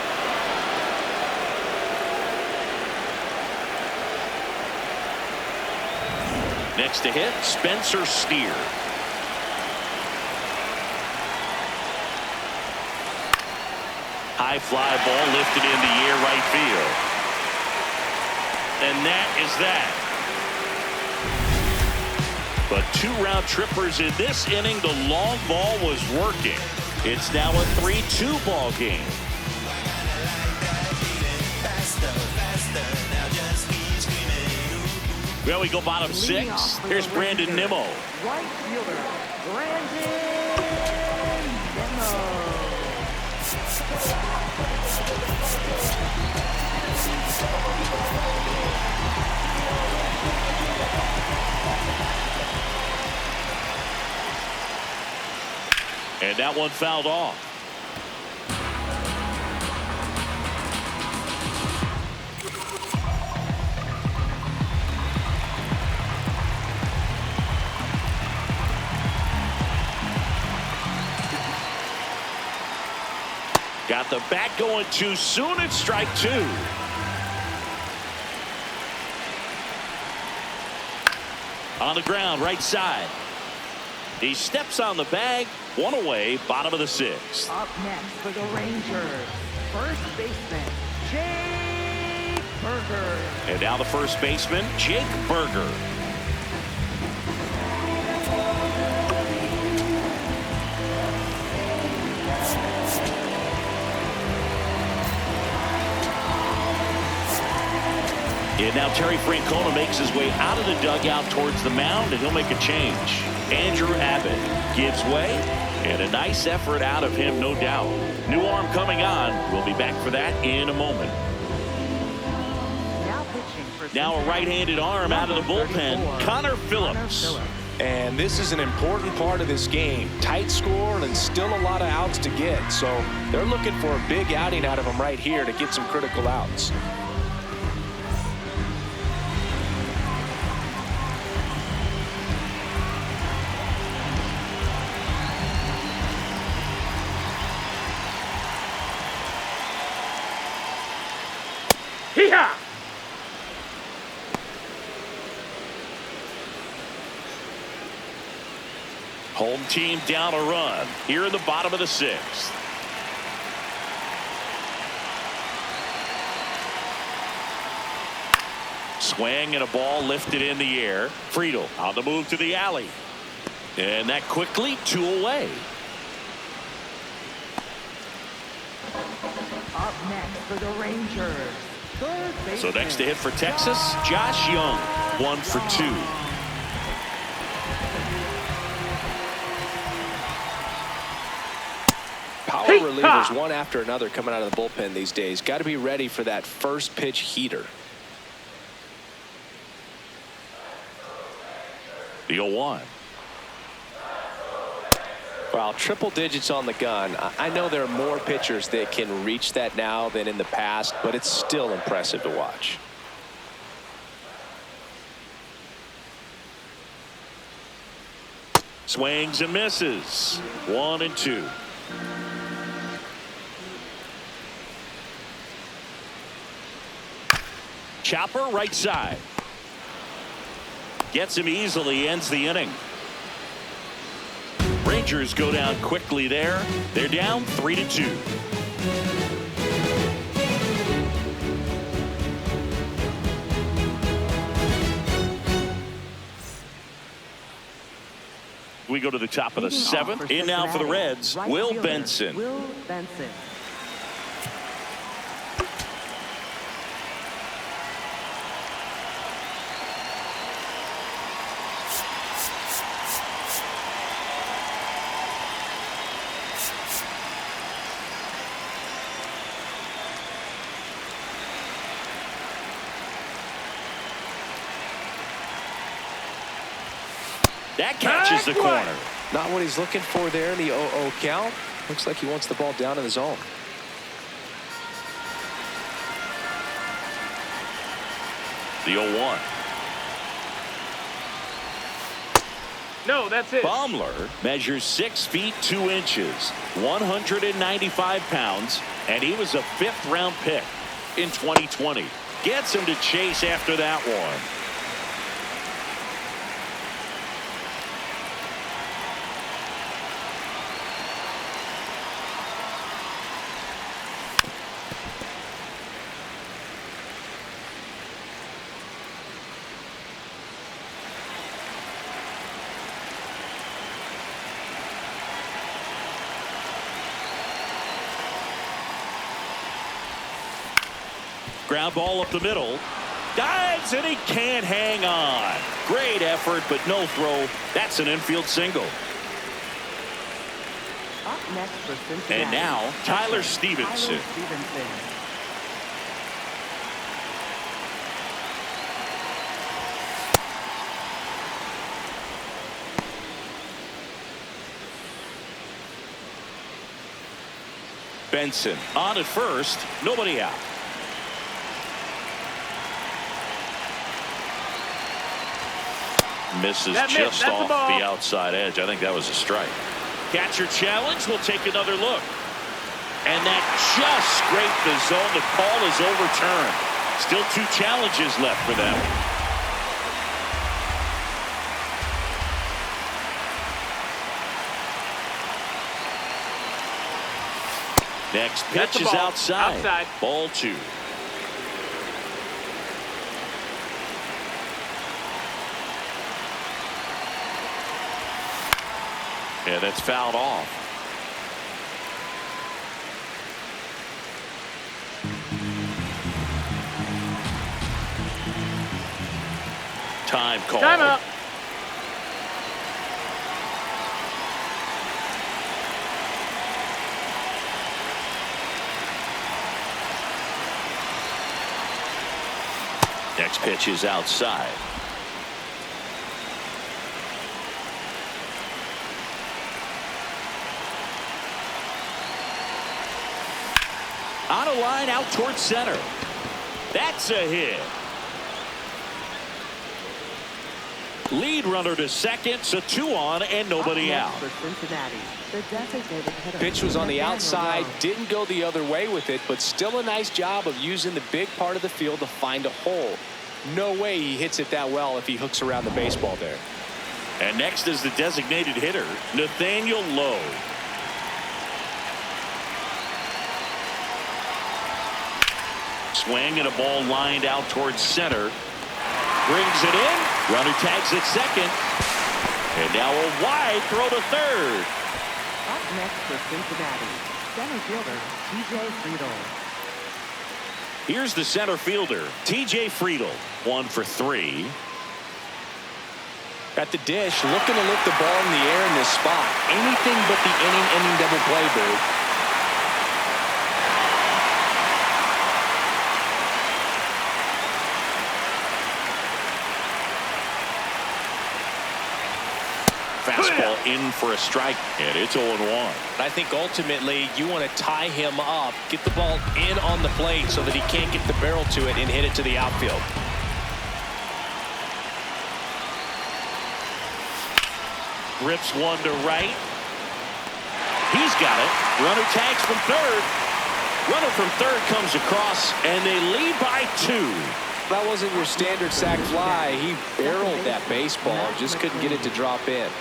Next to hit, Spencer Steer. High fly ball lifted in the air right field. And that is that. But 2 round trippers in this inning. The long ball was working. It's now a 3-2 ball game. Well, we go bottom 6. Here's Brandon Nimmo. Right fielder, Brandon Nimmo. And that one fouled off. Got the bat going too soon. It's strike 2. On the ground, right side. He steps on the bag. 1 away, bottom of the 6th. Up next for the Rangers, first baseman, Jake Burger. And now the first baseman, Jake Burger. And now Terry Francona makes his way out of the dugout towards the mound, and he'll make a change. Andrew Abbott gives way, and a nice effort out of him, no doubt. New arm coming on. We'll be back for that in a moment. Now pitching for Now a right-handed arm out of the bullpen, Connor Phillips. And this is an important part of this game. Tight score and still a lot of outs to get. So they're looking for a big outing out of him right here to get some critical outs. hee-haw! Home team down a run here in the bottom of the 6th. Swing and a ball lifted in the air. Friedl on the move to the alley. And that quickly 2 away. Up next for the Rangers, third baseman. So next to hit for Texas, Josh Jung, 1 for 2. Power relievers one after another coming out of the bullpen these days. Got to be ready for that first pitch heater. The 0-1. Well, triple digits on the gun. I know there are more pitchers that can reach that now than in the past, but it's still impressive to watch. Swings and misses. 1 and 2. Chopper right side. Gets him easily, ends the inning. Rangers go down quickly there. They're down 3-2. We go to the top of the seventh. In now for the Reds, Will Benson. Will Benson. That catches the corner. Not what he's looking for there in the 0-0 count. Looks like he wants the ball down in the zone. The 0-1. No, that's it. Baumler measures 6 feet 2 inches, 195 pounds, and he was a 5th-round pick in 2020. Gets him to chase after that one. Ground ball up the middle. Dives and he can't hang on. Great effort, but no throw. That's an infield single. Up next for Cincinnati. And now Tyler Stephenson. Benson on at first. Nobody out. Misses just off the outside edge. I think that was a strike. Catcher challenge. We'll take another look. And that just scraped the zone. The call is overturned. Still 2 challenges left for them. Next pitch is outside. Ball 2. Yeah, that's fouled off. Time call. Timeout. Next pitch is outside. On a line out towards center. That's a hit. Lead runner to second, so 2 on and nobody out. Pitch was on the outside, didn't go the other way with it, but still a nice job of using the big part of the field to find a hole. No way he hits it that well if he hooks around the baseball there. And next is the designated hitter, Nathaniel Lowe. Swing and a ball lined out towards center. Brings it in. Runner tags at second. And now a wide throw to third. Up next for Cincinnati, center fielder TJ Friedl. Here's the center fielder, TJ Friedl. 1 for 3. At the dish, looking to lift the ball in the air in this spot. Anything but the inning double play, Boo. Fastball in for a strike, and it's 0-1. I think ultimately you want to tie him up, get the ball in on the plate so that he can't get the barrel to it and hit it to the outfield. Rips one to right. He's got it. Runner tags from third. Runner from third comes across, and they lead by 2. That wasn't your standard sac fly. He barreled that baseball, just couldn't get it to drop in.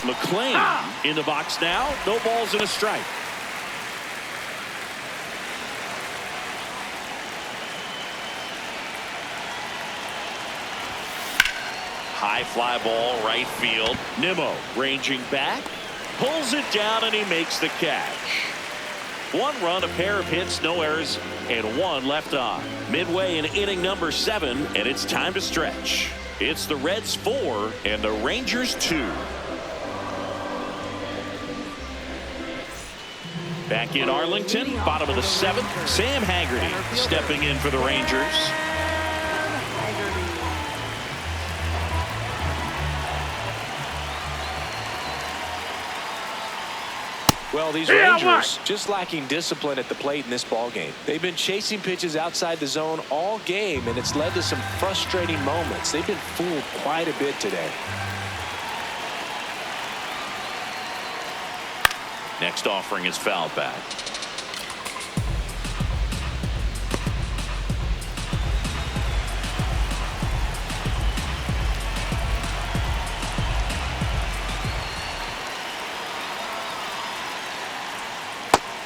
McLain in the box now. No balls and a strike. High fly ball right field. Nimmo ranging back. Pulls it down and he makes the catch. 1 run, a pair of hits, no errors, and 1 left on. Midway in inning number 7, and it's time to stretch. It's the Reds 4 and the Rangers 2. Back in Arlington, bottom of the 7th, Sam Haggerty stepping in for the Rangers. Well, these Rangers just lacking discipline at the plate in this ball game. They've been chasing pitches outside the zone all game, and it's led to some frustrating moments. They've been fooled quite a bit today. Next offering is fouled back.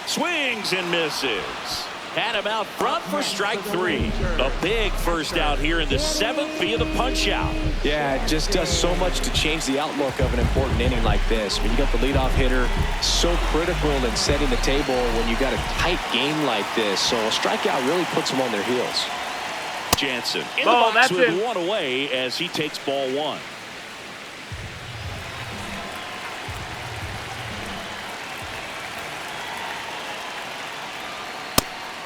Swings and misses. Had him out front for strike 3. A big first out here in the 7th via the punch out. Yeah, it just does so much to change the outlook of an important inning like this. When you got the leadoff hitter, so critical in setting the table when you got a tight game like this. So a strikeout really puts them on their heels. Jansen in the box with 1 away as he takes ball 1.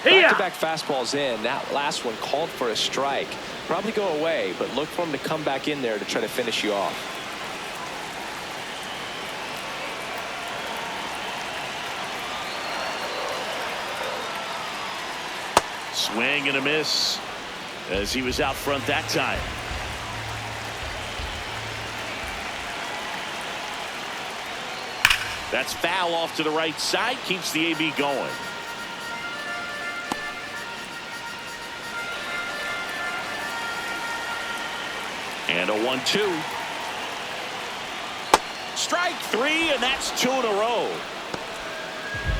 Back-to-back fastballs in. That last one called for a strike. Probably go away, but look for him to come back in there to try to finish you off. Swing and a miss as he was out front that time. That's foul off to the right side. Keeps the AB going. And a 1-2. Strike 3, and that's 2 in a row.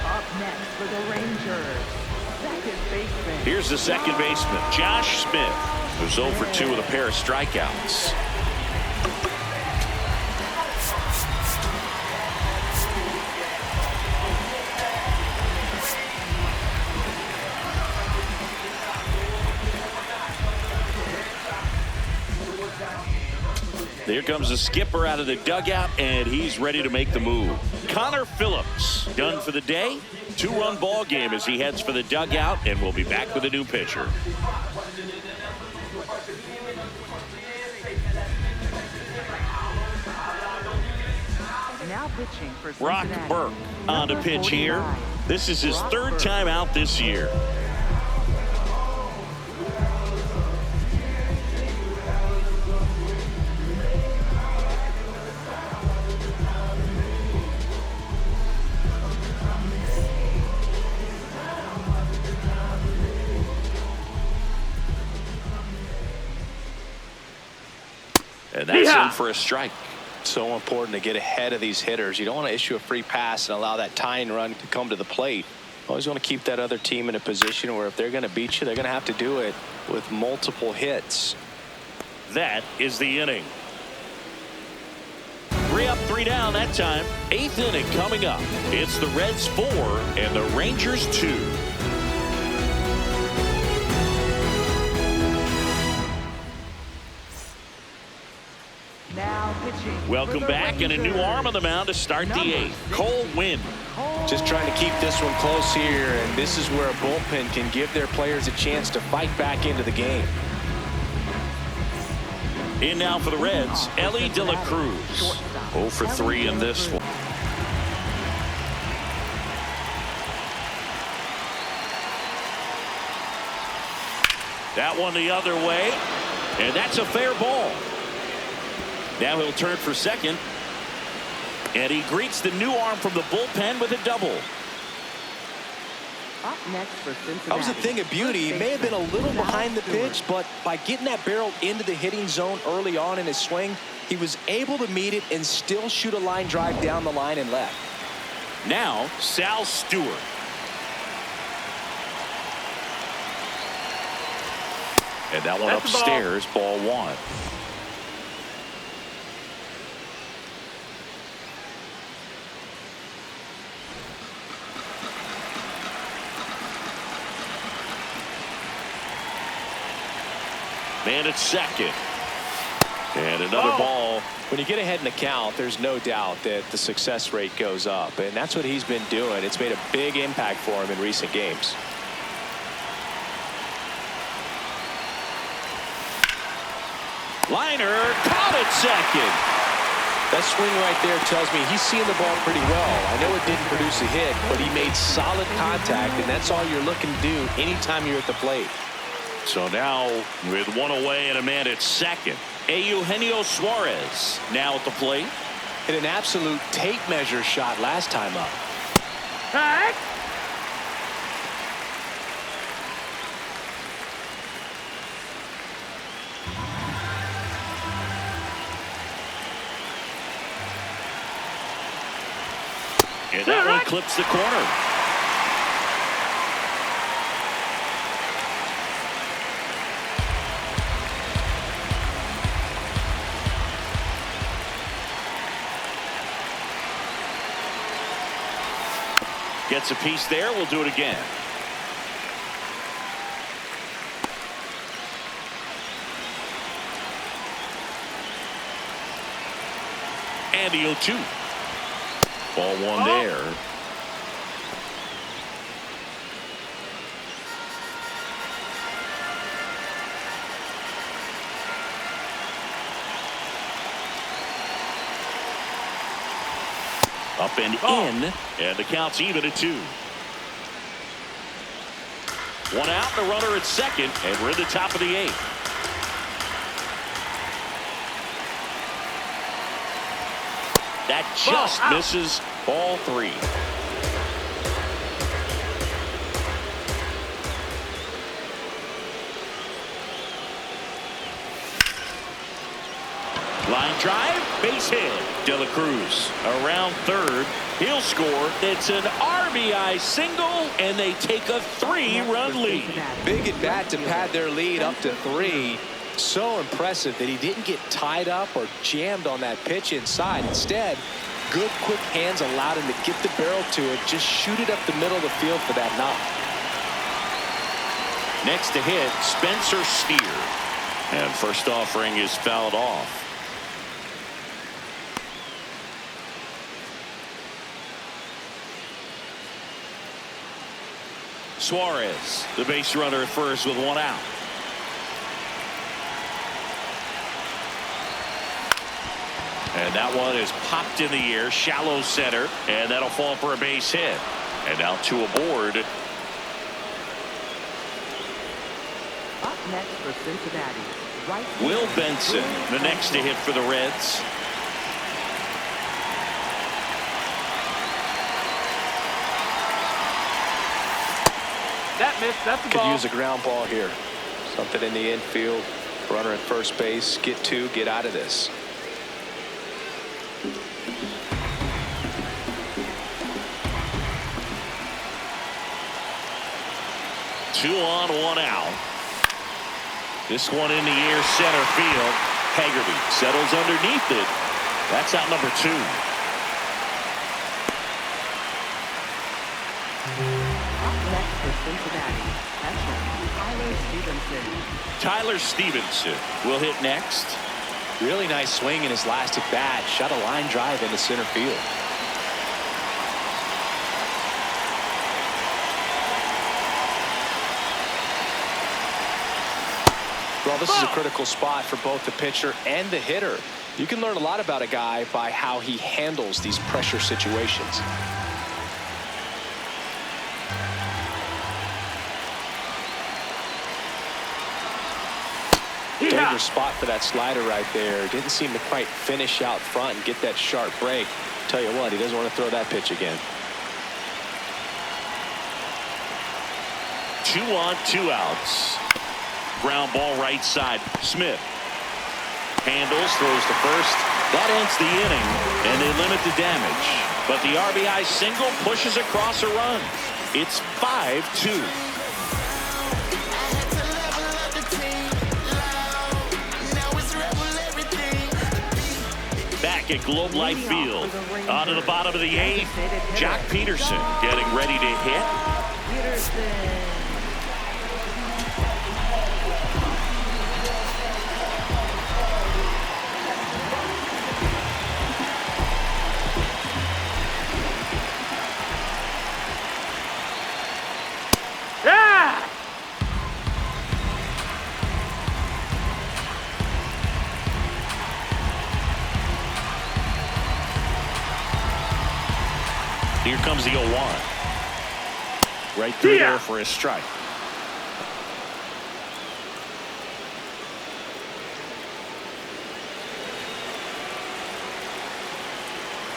Up next for the Rangers, second baseman. Here's the second baseman, Josh Smith, who's 0 for 2 with a pair of strikeouts. Here comes the skipper out of the dugout, and he's ready to make the move. Connor Phillips done for the day. 2-run ball game as he heads for the dugout, and we'll be back with a new pitcher. Now pitching for Brock Cincinnati, Burke on to pitch here. 49. This is his 3rd time out this year. And that's in for a strike. So important to get ahead of these hitters. You don't want to issue a free pass and allow that tying run to come to the plate. Always want to keep that other team in a position where if they're going to beat you, they're going to have to do it with multiple hits. That is the inning. 3 up, 3 down that time. 8th inning coming up. It's the Reds 4 and the Rangers 2. Now pitching. Welcome back, and a new arm on the mound to start the 8th. Cole Winn. Just trying to keep this one close here, and this is where a bullpen can give their players a chance to fight back into the game. In now for the Reds, Elly De La Cruz. 0 for 3 in this one. That one the other way, and that's a fair ball. Now he'll turn for second, and he greets the new arm from the bullpen with a double. Up next for Cincinnati. That was a thing of beauty. He may have been a little behind the pitch, but by getting that barrel into the hitting zone early on in his swing, he was able to meet it and still shoot a line drive down the line and left. Now, Sal Stewart. And that one upstairs, ball one. Man at second. And another ball. When you get ahead in the count, there's no doubt that the success rate goes up. And that's what he's been doing. It's made a big impact for him in recent games. Liner caught at second. That swing right there tells me he's seeing the ball pretty well. I know it didn't produce a hit, but he made solid contact, and that's all you're looking to do anytime you're at the plate. So now with one away and a man at second, Eugenio Suarez now at the plate. Hit an absolute tape measure shot last time up. Hey! And that one clips the corner. Gets a piece there. We'll do it again. And the 0-2. Ball one there. Up and in, and the count's even at 2. One out, the runner at second, and we're in the top of the 8th. That just misses ball 3. Line drive, base hit. De La Cruz around third. He'll score. It's an RBI single, and they take a 3-run lead. Big at bat to pad their lead up to 3. So impressive that he didn't get tied up or jammed on that pitch inside. Instead, good quick hands allowed him to get the barrel to it, just shoot it up the middle of the field for that knock. Next to hit, Spencer Steer. And first offering is fouled off. Suarez, the base runner at first with one out. And that one is popped in the air, shallow center, and that'll fall for a base hit. And now 2 aboard. Up next for Cincinnati, right Will Benson, the next to hit for the Reds. That missed. That's the ball. Could use a ground ball here. Something in the infield. Runner at first base. Get 2. Get out of this. Two on, one out. This one in the air, center field. Haggerty settles underneath it. That's out number 2. Cincinnati, Tyler Stephenson. Tyler Stephenson will hit next. Really nice swing in his last at bat. Shot a line drive into center field. Well, this is a critical spot for both the pitcher and the hitter. You can learn a lot about a guy by how he handles these pressure situations. Dangerous spot for that slider right there. Didn't seem to quite finish out front and get that sharp break. Tell you what, he doesn't want to throw that pitch again. 2 on, 2 outs. Ground ball right side. Smith handles, throws to first. That ends the inning, and they limit the damage. But the RBI single pushes across a run. It's 5-2. Back at Globe Life Field. On to the bottom of the 8th. Joc Pederson getting ready to hit. Here comes the 0-1. Right through there for a strike.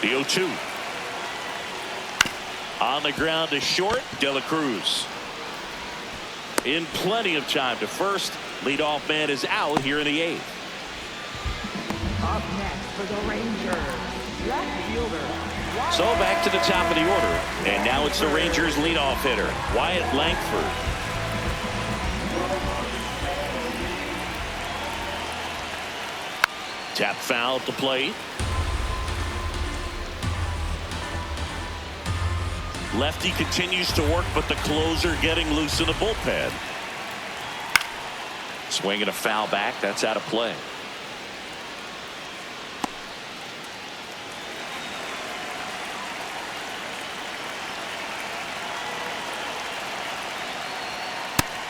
The 0-2. On the ground to short, De La Cruz. In plenty of time to first. Leadoff man is out here in the 8th. Up next for the Rangers, left fielder. So back to the top of the order. And now it's the Rangers leadoff hitter, Wyatt Langford. Tap foul at the plate. Lefty continues to work, but the closer getting loose in the bullpen. Swinging a foul back. That's out of play.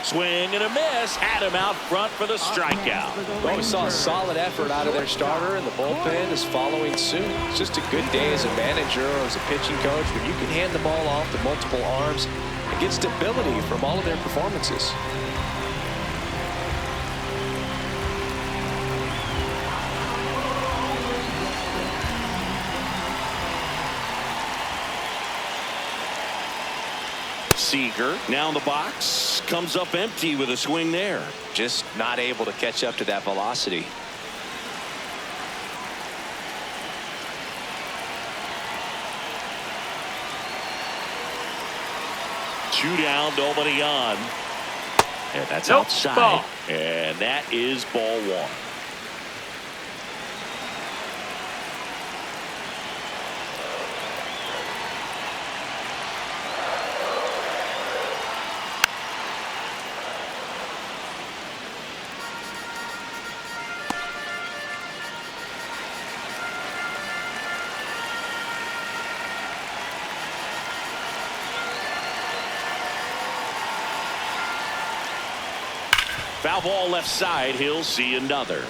Swing and a miss. Had him out front for the strikeout. Well, we saw a solid effort out of their starter, and the bullpen is following suit. It's just a good day as a manager or as a pitching coach when you can hand the ball off to multiple arms and get stability from all of their performances. Seager now in the box, comes up empty with a swing there. Just not able to catch up to that velocity. Two down, nobody on. And that's outside. Ball. And that is ball 1. Foul ball left side. He'll see another.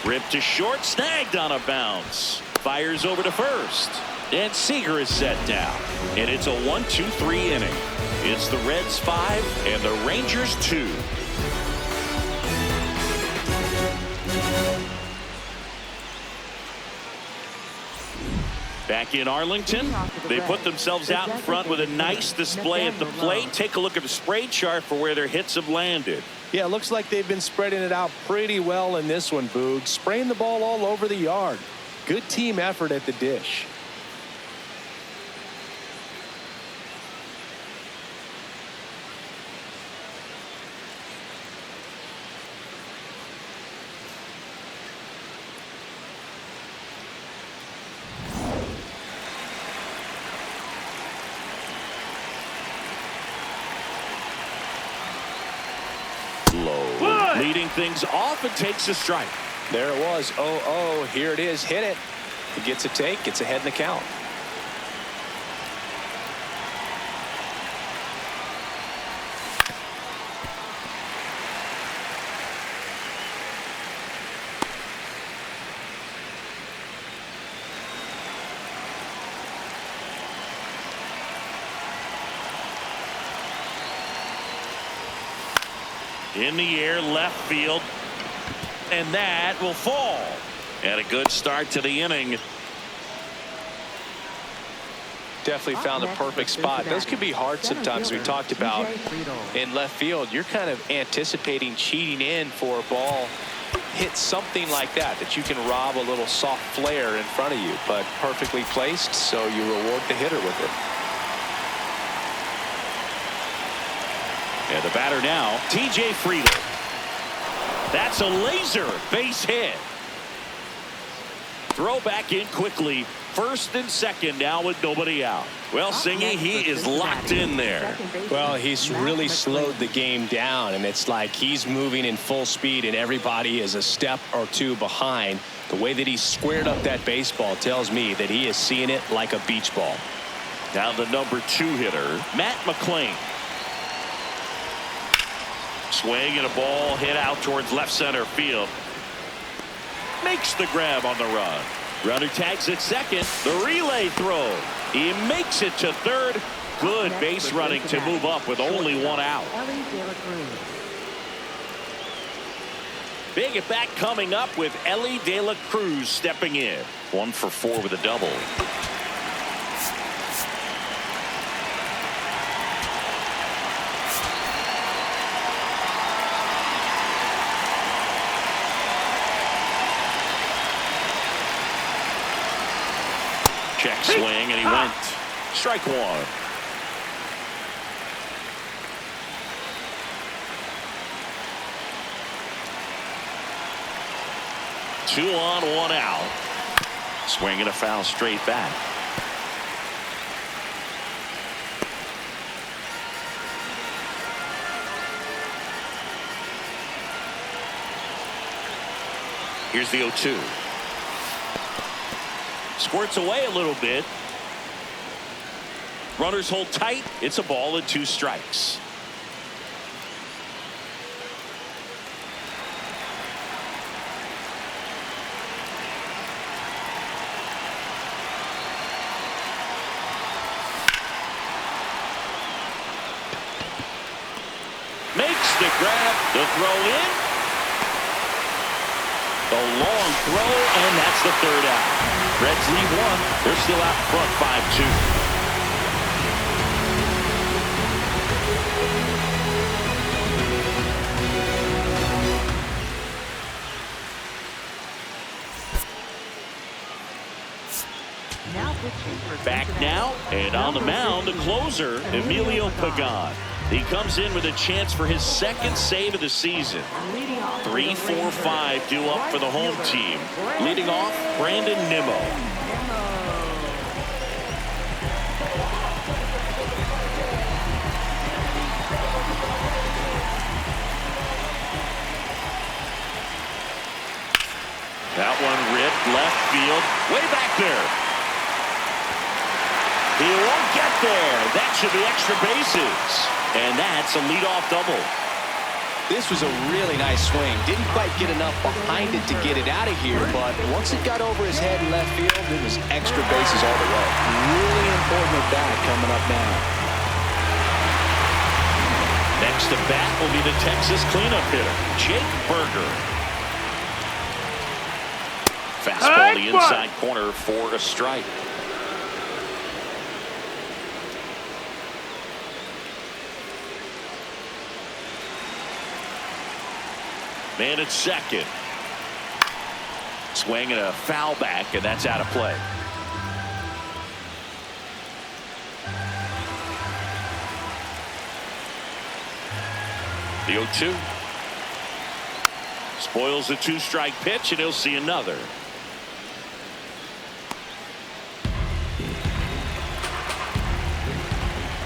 Ripped to short, snagged on a bounce. Fires over to first. And Seager is set down. And it's a 1-2-3 inning. It's the Reds 5 and the Rangers 2. Back in Arlington, they put themselves out in front with a nice display at the plate. Take a look at the spray chart for where their hits have landed. Yeah, it looks like they've been spreading it out pretty well in this one, Boog. Spraying the ball all over the yard. Good team effort at the dish. Lowe leading things off and takes a strike. There it was. 0-0. Here it is. Hit it. He gets a take. Gets ahead in the count. In the air, left field. And that will fall. And a good start to the inning. Definitely found the perfect spot. Those can be hard sometimes. We talked about in left field. You're kind of anticipating cheating in for a ball. Hit something like that you can rob a little soft flare in front of you, but perfectly placed, so you reward the hitter with it. And the batter now, TJ Friedl. That's a laser base hit. Throw back in quickly. First and second now with nobody out. Well, Singy, he is locked in there. Well, he's really slowed the game down, and it's like he's moving in full speed and everybody is a step or two behind. The way that he squared up that baseball tells me that he is seeing it like a beach ball. Now the number 2 hitter, Matt McLain. Swing and a ball hit out towards left center field. Makes the grab on the run. Runner tags at second. The relay throw. He makes it to third. Good base running to move up with only 1 out. Elly De La Cruz. Big at bat coming up with Elly De La Cruz stepping in. 1 for 4 with a double. Check swing, and he went. Strike 1. Two on, 1 out. Swing and a foul straight back. Here's the 0-2. Squirts away a little bit. Runners hold tight. It's a ball and 2 strikes. Makes the grab. The throw in. The long throw, and that's the 3rd out. Reds lead 1. They're still out front 5-2. Back now, and on the mound, the closer, Emilio Pagan. He comes in with a chance for his 2nd save of the season. 3-4-5 due up for the home team. Leading off, Brandon Nimmo. That one ripped left field, way back there. He won't get there. That should be extra bases. And that's a leadoff double. This was a really nice swing. Didn't quite get enough behind it to get it out of here, but once it got over his head in left field, it was extra bases all the way. Really important at bat coming up now. Next to bat will be the Texas cleanup hitter, Jake Burger. Fastball the inside corner for a strike. Man at second. Swing and a foul back, and that's out of play. The 0-2. Spoils the 2-strike pitch, and he'll see another.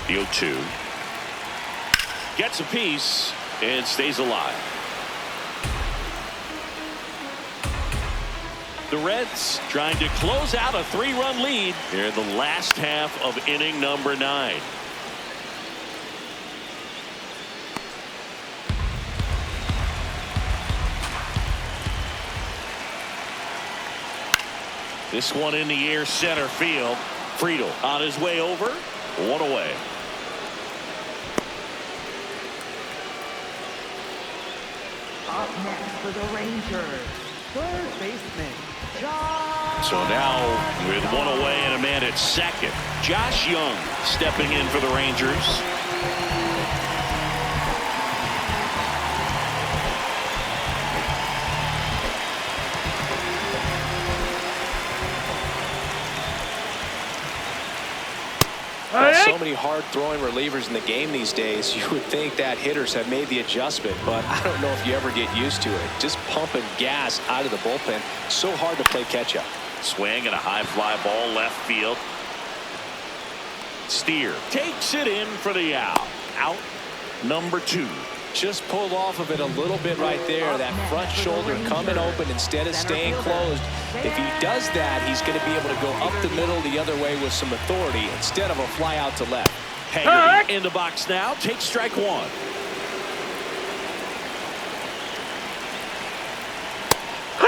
The 0-2. Gets a piece and stays alive. The Reds trying to close out a 3-run lead here in the last half of inning number 9. This one in the air, center field. Friedl on his way over. 1 away. Up next for the Rangers, third baseman, Josh. So now with one away and a man at second, Josh Jung stepping in for the Rangers. Well, so many hard-throwing relievers in the game these days, you would think that hitters have made the adjustment, but I don't know if you ever get used to it. Just pumping gas out of the bullpen, so hard to play catch-up. Swing and a high fly ball left field. Steer takes it in for the out. Out number 2. Just pulled off of it a little bit right there. That front shoulder coming open instead of staying closed. If he does that, he's going to be able to go up the middle the other way with some authority instead of a fly out to left. Haggerty in the box now. Takes strike 1.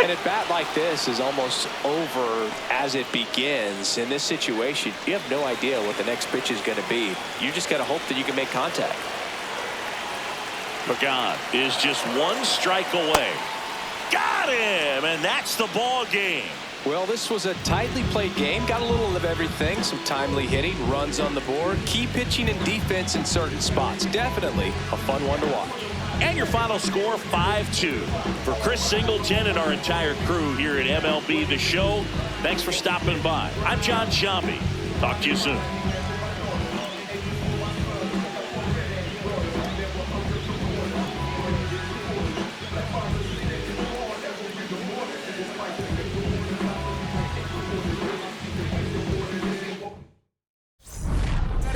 And a bat like this is almost over as it begins. In this situation, you have no idea what the next pitch is going to be. You just got to hope that you can make contact. Pagan is just 1 strike away. Got him, and that's the ball game. Well, this was a tightly played game. Got a little of everything. Some timely hitting, runs on the board, key pitching and defense in certain spots. Definitely a fun one to watch. And your final score, 5-2. For Chris Singleton and our entire crew here at MLB The Show, thanks for stopping by. I'm John Sciambi. Talk to you soon.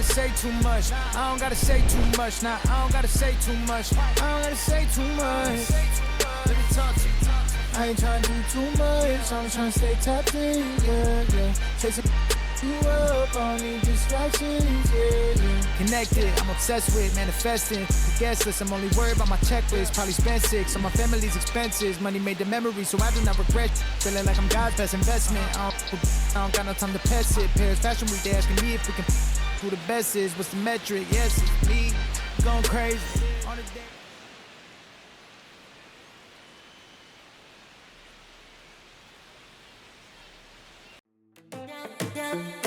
Say too much. I don't gotta say too much. Nah, I don't gotta say too much. I don't gotta say too much. Let me talk to you. I ain't trying to do too much. I'm trying to stay tapped in, yeah. Chasing you up, I don't need distractions, yeah. Connected, I'm obsessed with manifesting. Guessless, I'm only worried about my checklist. Probably spent 6 on my family's expenses. Money made the memory, so I do not regret. Feeling like I'm God's best investment. I don't got no time to pass it. Paris Fashion Week, they asking me if we can. Who the best is, what's the metric? Yes, it's me, going crazy on the day.